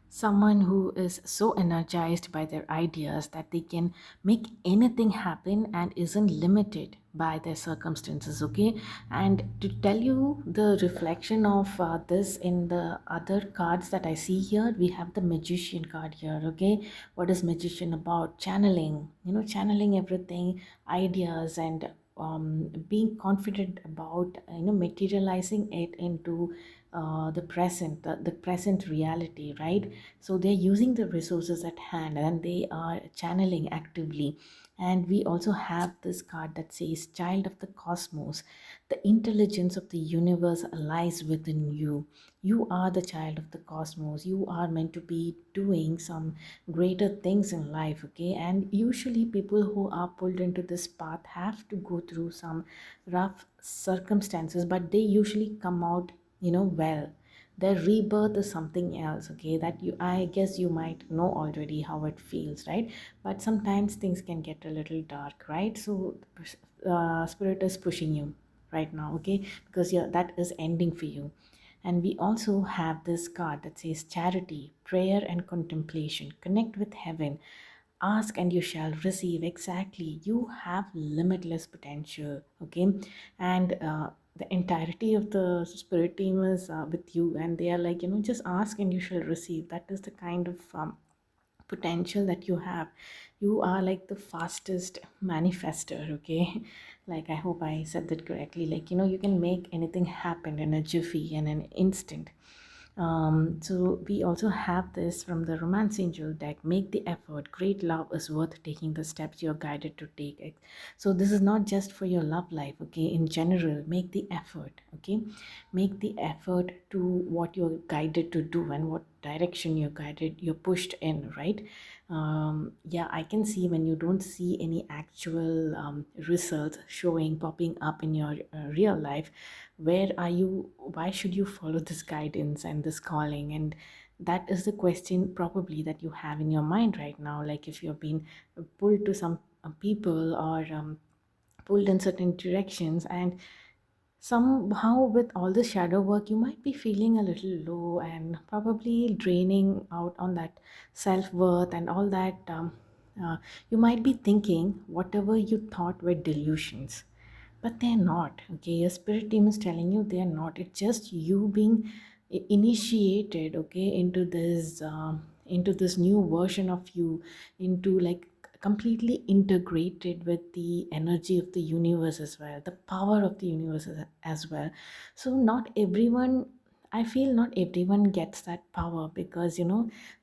Someone who is so energized by their ideas that they can make anything happen and isn't limited by their circumstances. Okay, and to tell you the reflection of this in the other cards that I see here, we have the magician card here. Okay, what is magician about? Channeling, channeling everything, ideas, and being confident about materializing it into the present reality, right? So they're using the resources at hand and they are channeling actively. And we also have this card that says child of the cosmos. The intelligence of the universe lies within you. You are the child of the cosmos. You are meant to be doing some greater things in life, okay? And usually people who are pulled into this path have to go through some rough circumstances, but they usually come out, well. Their rebirth is something else, okay? That you, I guess you might know already how it feels, right? But sometimes things can get a little dark, right? So spirit is pushing you right now, okay? Because yeah, that is ending for you. And we also have this card that says charity, prayer, and contemplation. Connect with heaven. Ask and you shall receive. Exactly. You have limitless potential. Okay. And the entirety of the spirit team is with you. And they are like, just ask and you shall receive. That is the kind of potential that you have. You are like the fastest manifester, okay? Like, I hope I said that correctly. Like, you can make anything happen in a jiffy and an instant. So we also have this from the romance angel deck. Make the effort. Great love is worth taking the steps you're guided to take. So this is not just for your love life, okay? In general, make the effort, okay? Make the effort to what you're guided to do and what direction you're pushed in, right? Yeah, I can see when you don't see any actual results showing popping up in your real life, where are you, why should you follow this guidance and this calling? And that is the question probably that you have in your mind right now. Like, if you've been pulled to some people, or pulled in certain directions, and somehow with all the shadow work you might be feeling a little low and probably draining out on that self-worth and all that. Uh, you might be thinking whatever you thought were delusions, but they're not, okay? Your spirit team is telling you they're not. It's just you being initiated, okay, into this new version of you, into like completely integrated with the energy of the universe as well, the power of the universe as well. So not everyone, I feel not everyone gets that power, because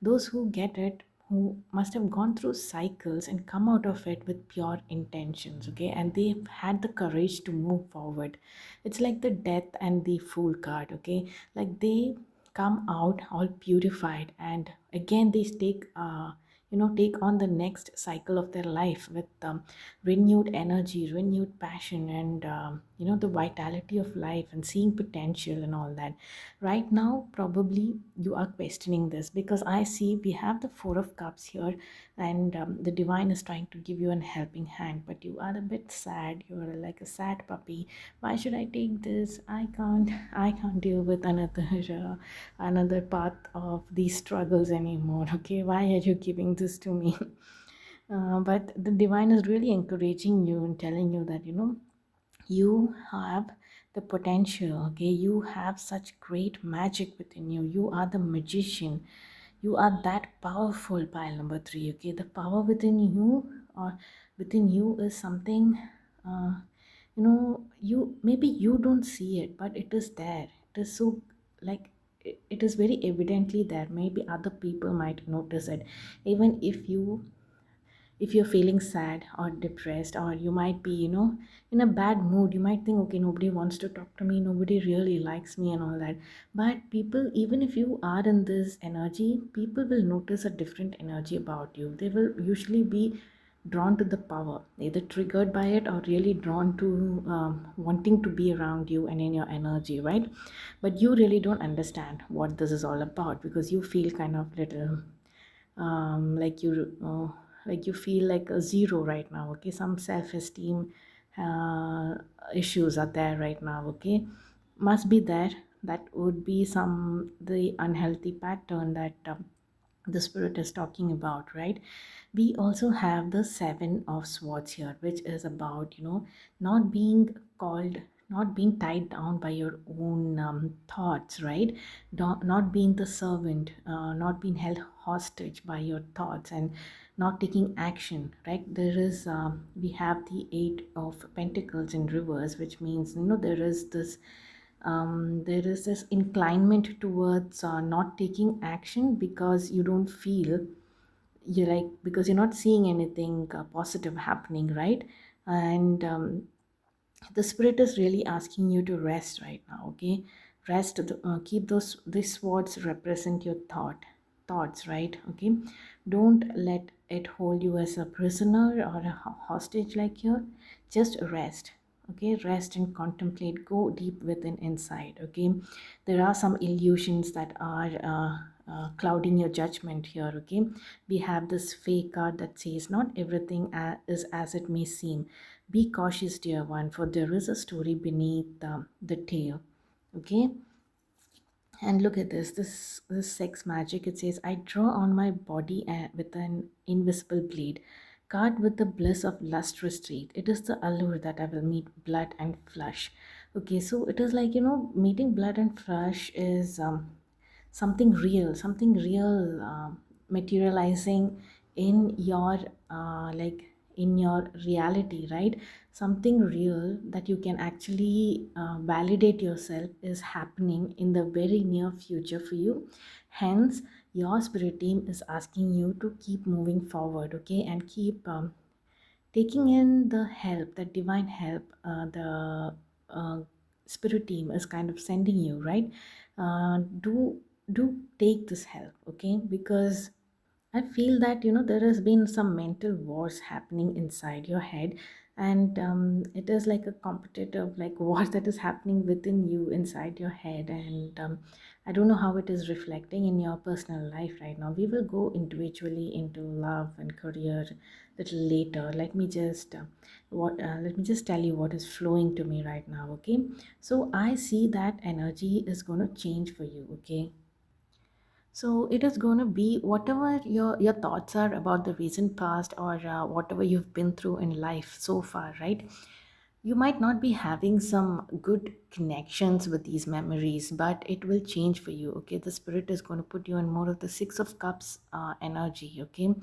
those who get it, who must have gone through cycles and come out of it with pure intentions, okay, and they've had the courage to move forward. It's like the death and the fool card, okay? Like, they come out all purified, and again they take on the next cycle of their life with renewed energy, renewed passion, and the vitality of life and seeing potential and all that. Right now probably you are questioning this, because I see we have the four of cups here, and the divine is trying to give you an helping hand, but you are a bit sad. You are like a sad puppy. Why should I take this? I can't deal with another path of these struggles anymore, okay? Why are you giving this to me? But the divine is really encouraging you and telling you that you have the potential, okay? You have such great magic within you. You are the magician. You are that powerful, pile number three, okay? The power within you, or within you, is something, uh, you, maybe you don't see it, but it is there. It is so, like, it is very evidently there. Maybe other people might notice it. Even if you're feeling sad or depressed, or you might be in a bad mood, you might think, okay, nobody wants to talk to me, nobody really likes me and all that. But people, even if you are in this energy, people will notice a different energy about you. They will usually be drawn to the power, either triggered by it or really drawn to wanting to be around you and in your energy, right? But you really don't understand what this is all about, because you feel kind of little like you feel like a zero right now, okay? Some self-esteem uh, issues are there right now, okay? Must be there. That would be some the unhealthy pattern that the spirit is talking about, right? We also have the seven of swords here, which is about not being called not being tied down by your own thoughts, right? Not being the servant, not being held hostage by your thoughts, and not taking action, right? There is we have the eight of pentacles in reverse, which means, there is this inclination towards not taking action because you don't feel, you're like, because you're not seeing anything positive happening, right? And the spirit is really asking you to rest right now, okay? Rest, keep those, these words represent your thoughts, right? Okay, don't let it hold you as a prisoner or a hostage like here. Just rest, okay? Rest and contemplate, go deep within inside, okay? There are some illusions that are clouding your judgment here, okay? We have this fake card that says not everything is as it may seem. Be cautious, dear one, for there is a story beneath the tale. Okay, and look at this sex magic. It says, I draw on my body with an invisible blade, guard with the bliss of lust restraint. It is the allure that I will meet blood and flesh. Okay, so it is like, meeting blood and flesh is something real, materializing in your in your reality, right? Something real that you can actually validate yourself is happening in the very near future for you. Hence, your spirit team is asking you to keep moving forward, okay, and keep taking in the help, the divine help, uh, spirit team is kind of sending you, right? Do take this help, okay? Because I feel that, there has been some mental wars happening inside your head, and it is like a competitive like war that is happening within you inside your head, and I don't know how it is reflecting in your personal life right now. We will go individually into love and career little later. Let me just tell you what is flowing to me right now, okay? So I see that energy is going to change for you, okay? So it is going to be whatever your thoughts are about the recent past, or whatever you've been through in life so far, right? You might not be having some good connections with these memories, but it will change for you, okay? The spirit is going to put you in more of the six of cups energy, okay?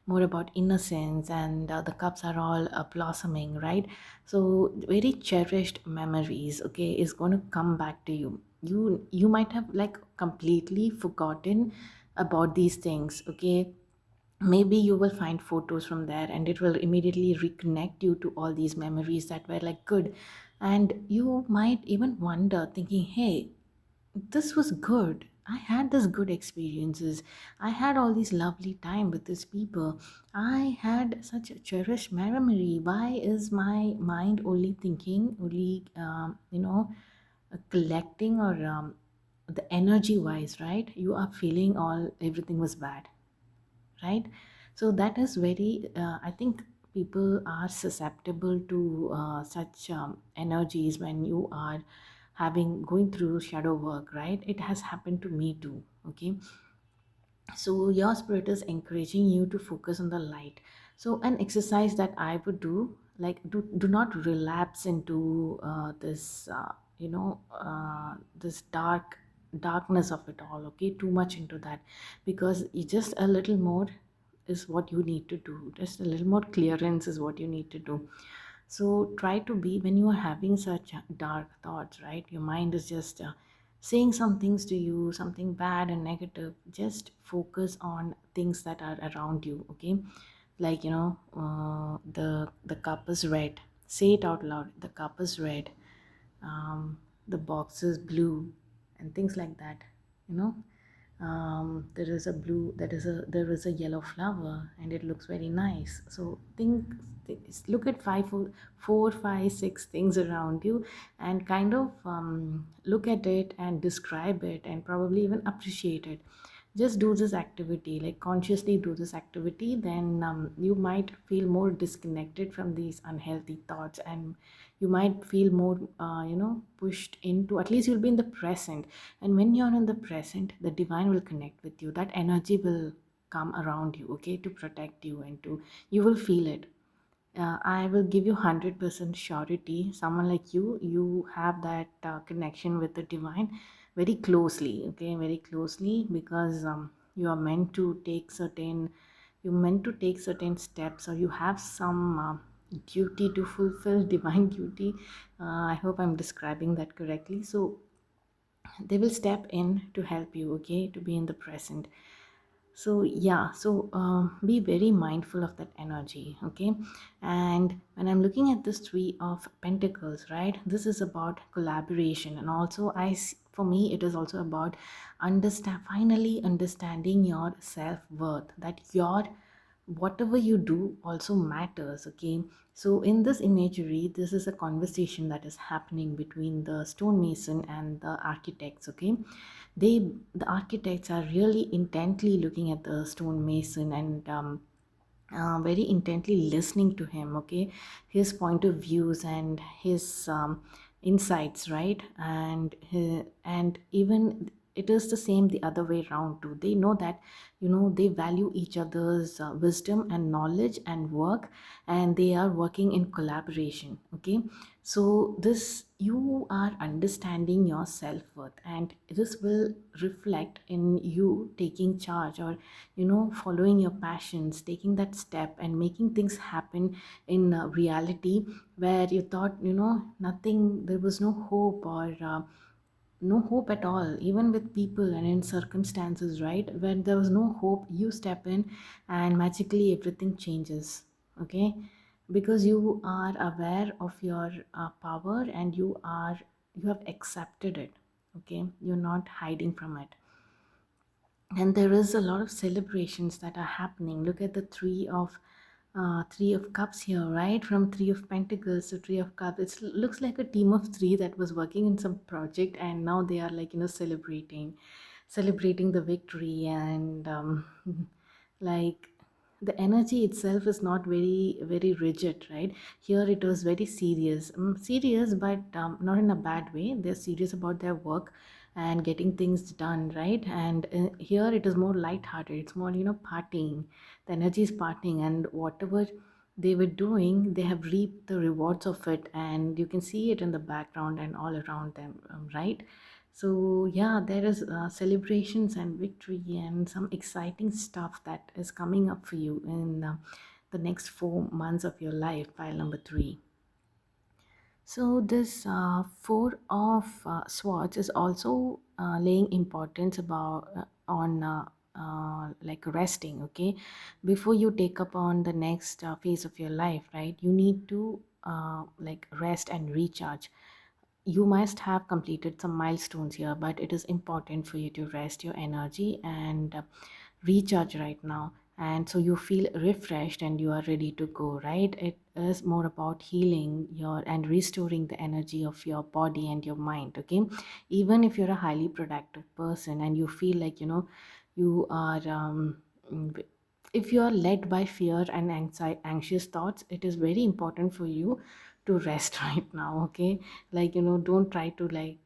More about innocence, and the cups are all blossoming, right? So very cherished memories, okay, is going to come back to you. You might have like completely forgotten about these things, okay? Maybe you will find photos from there, and it will immediately reconnect you to all these memories that were like good. And you might even wonder, thinking, hey, this was good. I had this good experiences. I had all these lovely time with these people. I had such a cherished memory. Why is my mind only thinking, only collecting, or the energy wise, right? You are feeling all everything was bad, right? So that is very I think people are susceptible to such energies when you are having going through shadow work, right? It has happened to me too, okay? So your spirit is encouraging you to focus on the light. So an exercise that I would do, like, do not relapse into this this darkness of it all, okay? Too much into that, because you just a little more is what you need to do. Just a little more clearance is what you need to do. So try to be, when you are having such dark thoughts, right? Your mind is just saying some things to you, something bad and negative. Just focus on things that are around you, okay? Like, the cup is red. Say it out loud. The cup is red. The box is blue, and things like that. You know, there is a yellow flower, and it looks very nice. So look at four, five, six things around you, and kind of look at it and describe it, and probably even appreciate it. Just do this activity, like consciously do this activity, then you might feel more disconnected from these unhealthy thoughts, and you might feel more pushed into, at least you'll be in the present. And when you're in the present, the divine will connect with you. That energy will come around you, okay, to protect you, and to, you will feel it. I will give you 100% surety. Someone like you have that connection with the divine very closely, okay, very closely, because you are meant to take certain, you meant to take certain steps, or you have some duty to fulfill, divine duty. I hope I'm describing that correctly. So they will step in to help you, okay, to be in the present. So yeah, so be very mindful of that energy, okay. And when I'm looking at this three of pentacles, right, this is about collaboration, and also for me it is also about finally understanding your self-worth, that your whatever you do also matters, okay. So in this imagery, this is a conversation that is happening between the stonemason and the architects, okay. The architects are really intently looking at the stonemason, and very intently listening to him, okay, his point of views and his insights, right. And even it is the same the other way around too. They know that, they value each other's wisdom and knowledge and work, and they are working in collaboration, okay. So this, you are understanding your self-worth, and this will reflect in you taking charge, or following your passions, taking that step and making things happen in reality, where you thought, nothing, there was no hope, or no hope at all, even with people and in circumstances, right, when there was no hope, you step in and magically everything changes, okay, because you are aware of your power, and you have accepted it, okay, you're not hiding from it. And there is a lot of celebrations that are happening. Look at the three of cups here, right, from three of pentacles to three of cups. It looks like a team of three that was working in some project, and now they are like, celebrating the victory. And like, the energy itself is not very very rigid, right. Here it was very serious, serious, but not in a bad way. They're serious about their work and getting things done, right. And here it is more light-hearted. It's more, partying. The energy is partying, and whatever they were doing, they have reaped the rewards of it, and you can see it in the background and all around them, right. So yeah, there is celebrations and victory and some exciting stuff that is coming up for you in the next 4 months of your life. Pile number three. So this four of swords is also laying importance about on like resting. Okay, before you take up on the next phase of your life, right? You need to like rest and recharge. You must have completed some milestones here, but it is important for you to rest your energy and recharge right now, and so you feel refreshed and you are ready to go, right. It is more about healing your and restoring the energy of your body and your mind, okay. Even if you're a highly productive person and you feel like, you are if you are led by fear and anxious thoughts, it is very important for you to rest right now, okay. Like, don't try to like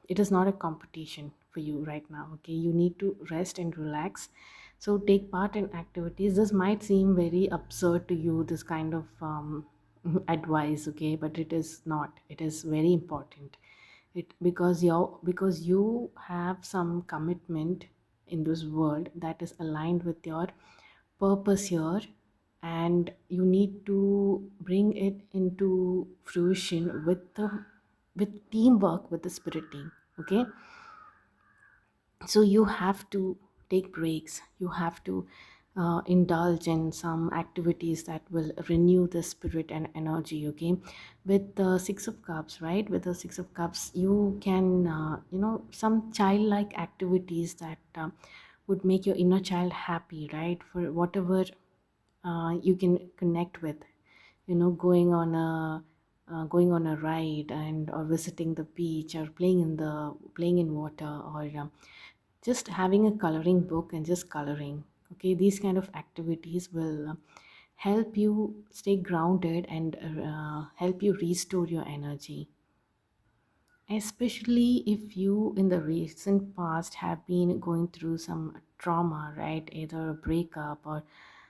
it is not a competition for you right now, okay. You need to rest and relax. So take part in activities. This might seem very absurd to you, this kind of advice, okay, but it is not. It is very important. It because you have some commitment in this world that is aligned with your purpose here, and you need to bring it into fruition with teamwork, with the spirit team, okay. So you have to take breaks. You have to indulge in some activities that will renew the spirit and energy, okay. With the six of cups, right, with the six of cups, you can some childlike activities that would make your inner child happy, right, for whatever you can connect with, going on a ride, and or visiting the beach, or playing in water, or just having a coloring book and just coloring, okay. These kind of activities will help you stay grounded and help you restore your energy, especially if you in the recent past have been going through some trauma, right, either a breakup, or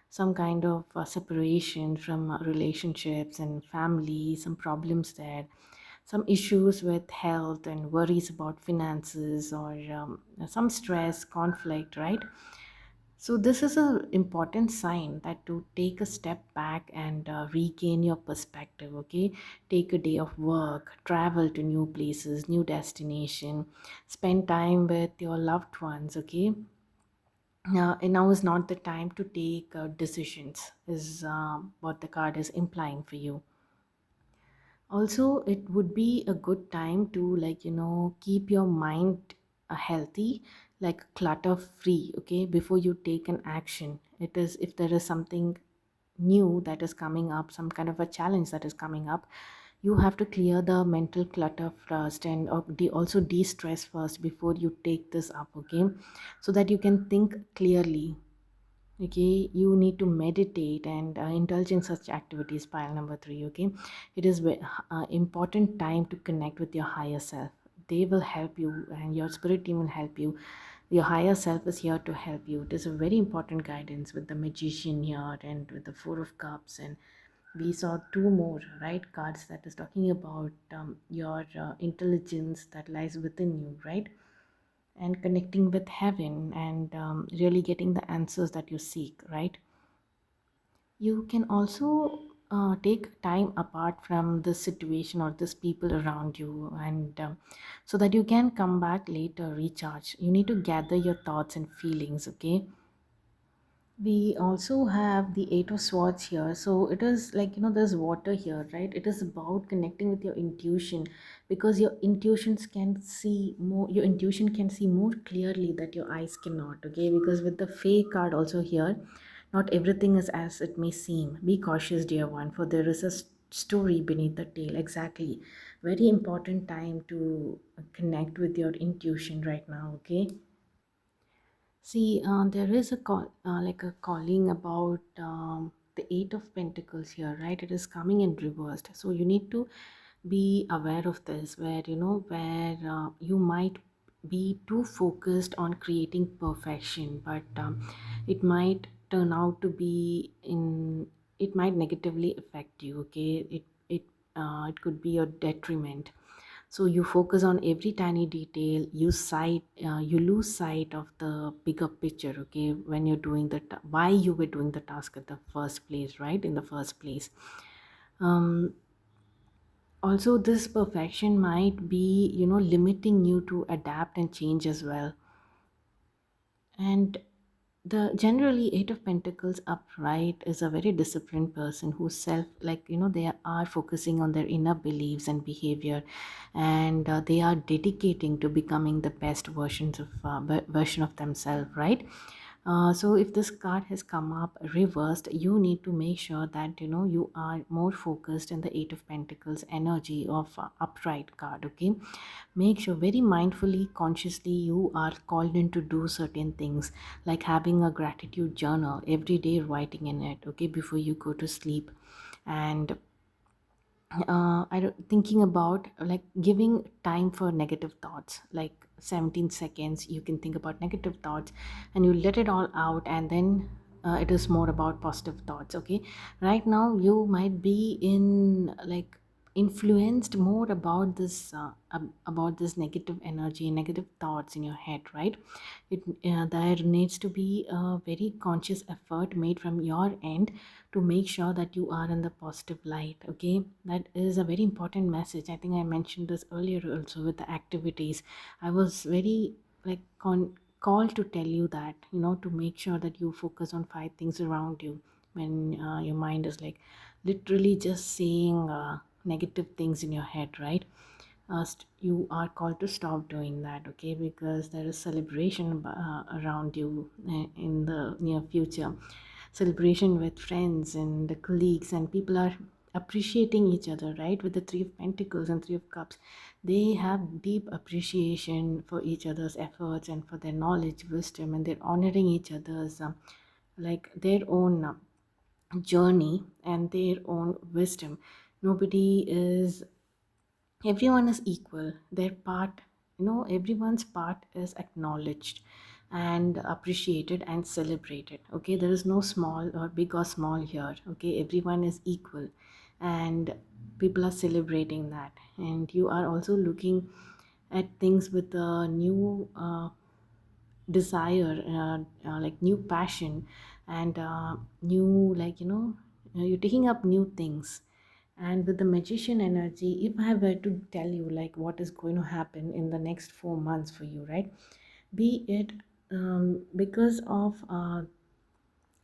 some kind of separation from relationships and family, some problems there, some issues with health and worries about finances, or some stress, conflict, right? So this is an important sign that to take a step back and regain your perspective. Okay, take a day of work, travel to new places, new destination, spend time with your loved ones. Okay, and now is not the time to take decisions. Is what the card is implying for you. Also, it would be a good time to, like, keep your mind healthy, like clutter free, okay, before you take an action. It is, if there is something new that is coming up, some kind of a challenge that is coming up, you have to clear the mental clutter first, and also de-stress first before you take this up, okay, so that you can think clearly. Okay, you need to meditate and indulge in such activities. Pile number 3. Okay, it is important time to connect with your higher self. They will help you, and your spirit team will help you. Your higher self is here to help you. It is a very important guidance with the magician here and with the 4 of cups, and we saw 2 more, right, cards that is talking about your intelligence that lies within you, right, and connecting with heaven, and really getting the answers that you seek, right? You can also take time apart from this situation or this people around you, and so that you can come back later, recharge. You need to gather your thoughts and feelings, okay? We also have the 8 of swords here. So it is like, there's water here, right? It is about connecting with your intuition, because your intuition can see more clearly that your eyes cannot, okay? Because with the fake card also here, not everything is as it may seem. Be cautious, dear one, for there is a story beneath the tale. Exactly. Very important time to connect with your intuition right now, okay? See, there is a call, like a calling about the 8 of Pentacles here, right? It is coming in reversed, so you need to be aware of this. Where you might be too focused on creating perfection, but it might turn out to be in. It might negatively affect you. Okay, it could be your detriment. So you focus on every tiny detail, you lose sight of the bigger picture, okay, when you're doing why you were doing the task at the first place, right, in the first place. um, Also, this perfection might be, limiting you to adapt and change as well. And the generally 8 of Pentacles upright is a very disciplined person who's self, like, they are focusing on their inner beliefs and behavior, and they are dedicating to becoming the best version of themselves, right? So if this card has come up reversed, you need to make sure that you are more focused in the 8 of Pentacles energy of upright card, okay? Make sure very mindfully, consciously, you are called in to do certain things, like having a gratitude journal every day, writing in it, okay, before you go to sleep. And thinking about, like, giving time for negative thoughts, like 17 seconds you can think about negative thoughts, and you let it all out, and then it is more about positive thoughts, okay? Right now you might be in, like, influenced more about this negative energy, negative thoughts in your head, right? There needs to be a very conscious effort made from your end to make sure that you are in the positive light, okay? That is a very important message. I think I mentioned this earlier also with the activities. I was very, like, called to tell you that, to make sure that you focus on 5 things around you, when your mind is, like, literally just saying negative things in your head, right? You are called to stop doing that, okay? Because there is celebration around you in the near future. Celebration with friends and the colleagues, and people are appreciating each other, right? With the 3 of Pentacles and 3 of Cups, they have deep appreciation for each other's efforts and for their knowledge, wisdom, and they're honoring each other's like their own journey and their own wisdom. Nobody is Everyone is equal. Their part, everyone's part is acknowledged. and appreciated and celebrated. Okay, there is no small or big or small here. Okay, everyone is equal, and people are celebrating that. And you are also looking at things with a new desire, like new passion, and new, like, you're taking up new things. And with the magician energy, if I were to tell you like what is going to happen in the next 4 months for you, right? Be it because of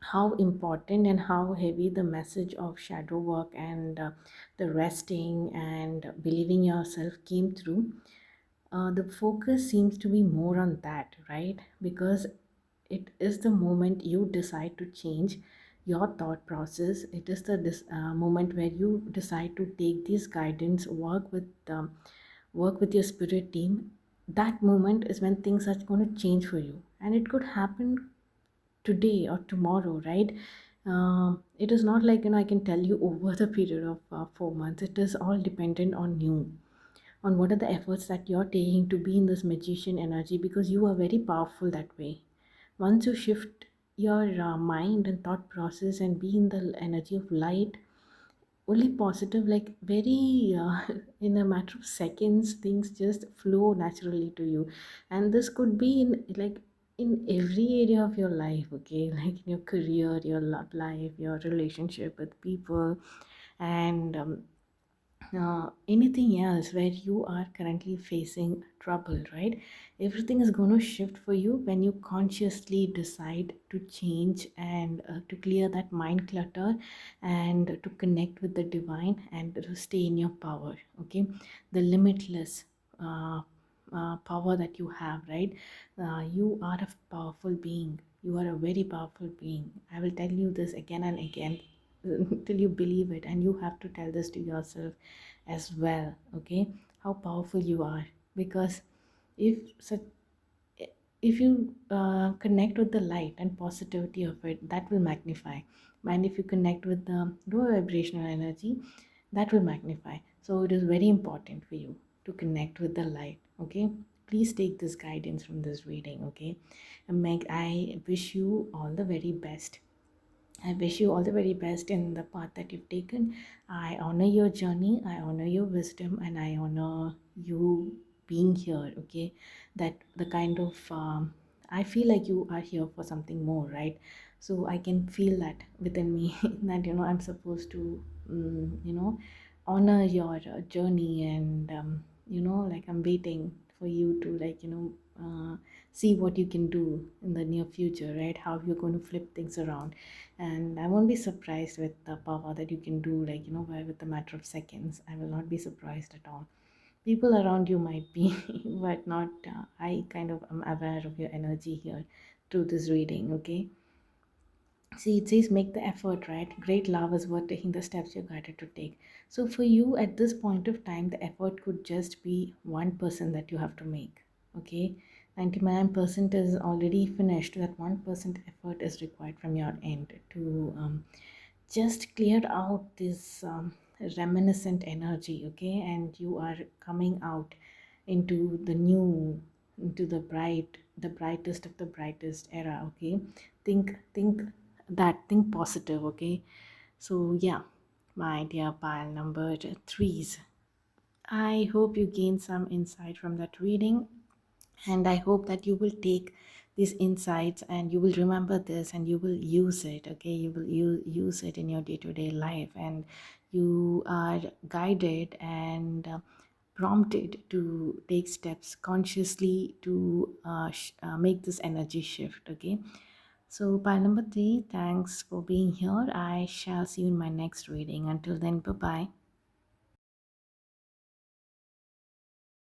how important and how heavy the message of shadow work and the resting and believing yourself came through, the focus seems to be more on that, right? Because it is the moment you decide to change your thought process. It is the moment where you decide to take this guidance, work with your spirit team. That moment is when things are going to change for you, and it could happen today or tomorrow, right? It is not like, I can tell you over the period of 4 months. It is all dependent on you, on what are the efforts that you're taking to be in this magician energy, because you are very powerful that way. Once you shift your mind and thought process and be in the energy of light, only positive, like very in a matter of seconds things just flow naturally to you. And this could be in, like, in every area of your life, okay? Like in your career, your love life, your relationship with people, and anything else where you are currently facing trouble, right? Everything is going to shift for you when you consciously decide to change and to clear that mind clutter and to connect with the divine and to stay in your power. Okay, the limitless power that you have, right? You are a powerful being. You are a very powerful being. I will tell you this again and again till you believe it, and you have to tell this to yourself as well. Okay, how powerful you are. Because if such, if you connect with the light and positivity of it, that will magnify. And if you connect with the lower vibrational energy, that will magnify. So it is very important for you to connect with the light. Okay, please take this guidance from this reading. Okay, and Meg, I wish you all the very best. I wish you all the very best in the path that you've taken. I honor your journey, I honor your wisdom, and I honor you being here. Okay, that the kind of I feel like you are here for something more, right? So I can feel that within me that I'm supposed to, honor your journey, and like I'm waiting for you to, like, see what you can do in the near future, right? How you're going to flip things around. And I won't be surprised with the power that you can do, like, with a matter of seconds. I will not be surprised at all. People around you might be but not I kind of am aware of your energy here through this reading. Okay, see, it says make the effort, right? Great love is worth taking the steps you're guided to take. So for you at this point of time, the effort could just be 1% that you have to make. Okay, 99% is already finished. That 1% effort is required from your end to just clear out this reminiscent energy. Okay, and you are coming out into the new, into the brightest of the brightest era. Okay, think that, think positive. Okay, so yeah, my dear pile number threes, I hope you gain some insight from that reading, and I hope that you will take these insights and you will remember this and you will use it. Okay, you will use it in your day-to-day life, and you are guided and prompted to take steps consciously to make this energy shift. Okay, so pile number three, thanks for being here. I shall see you in my next reading. Until then, bye bye.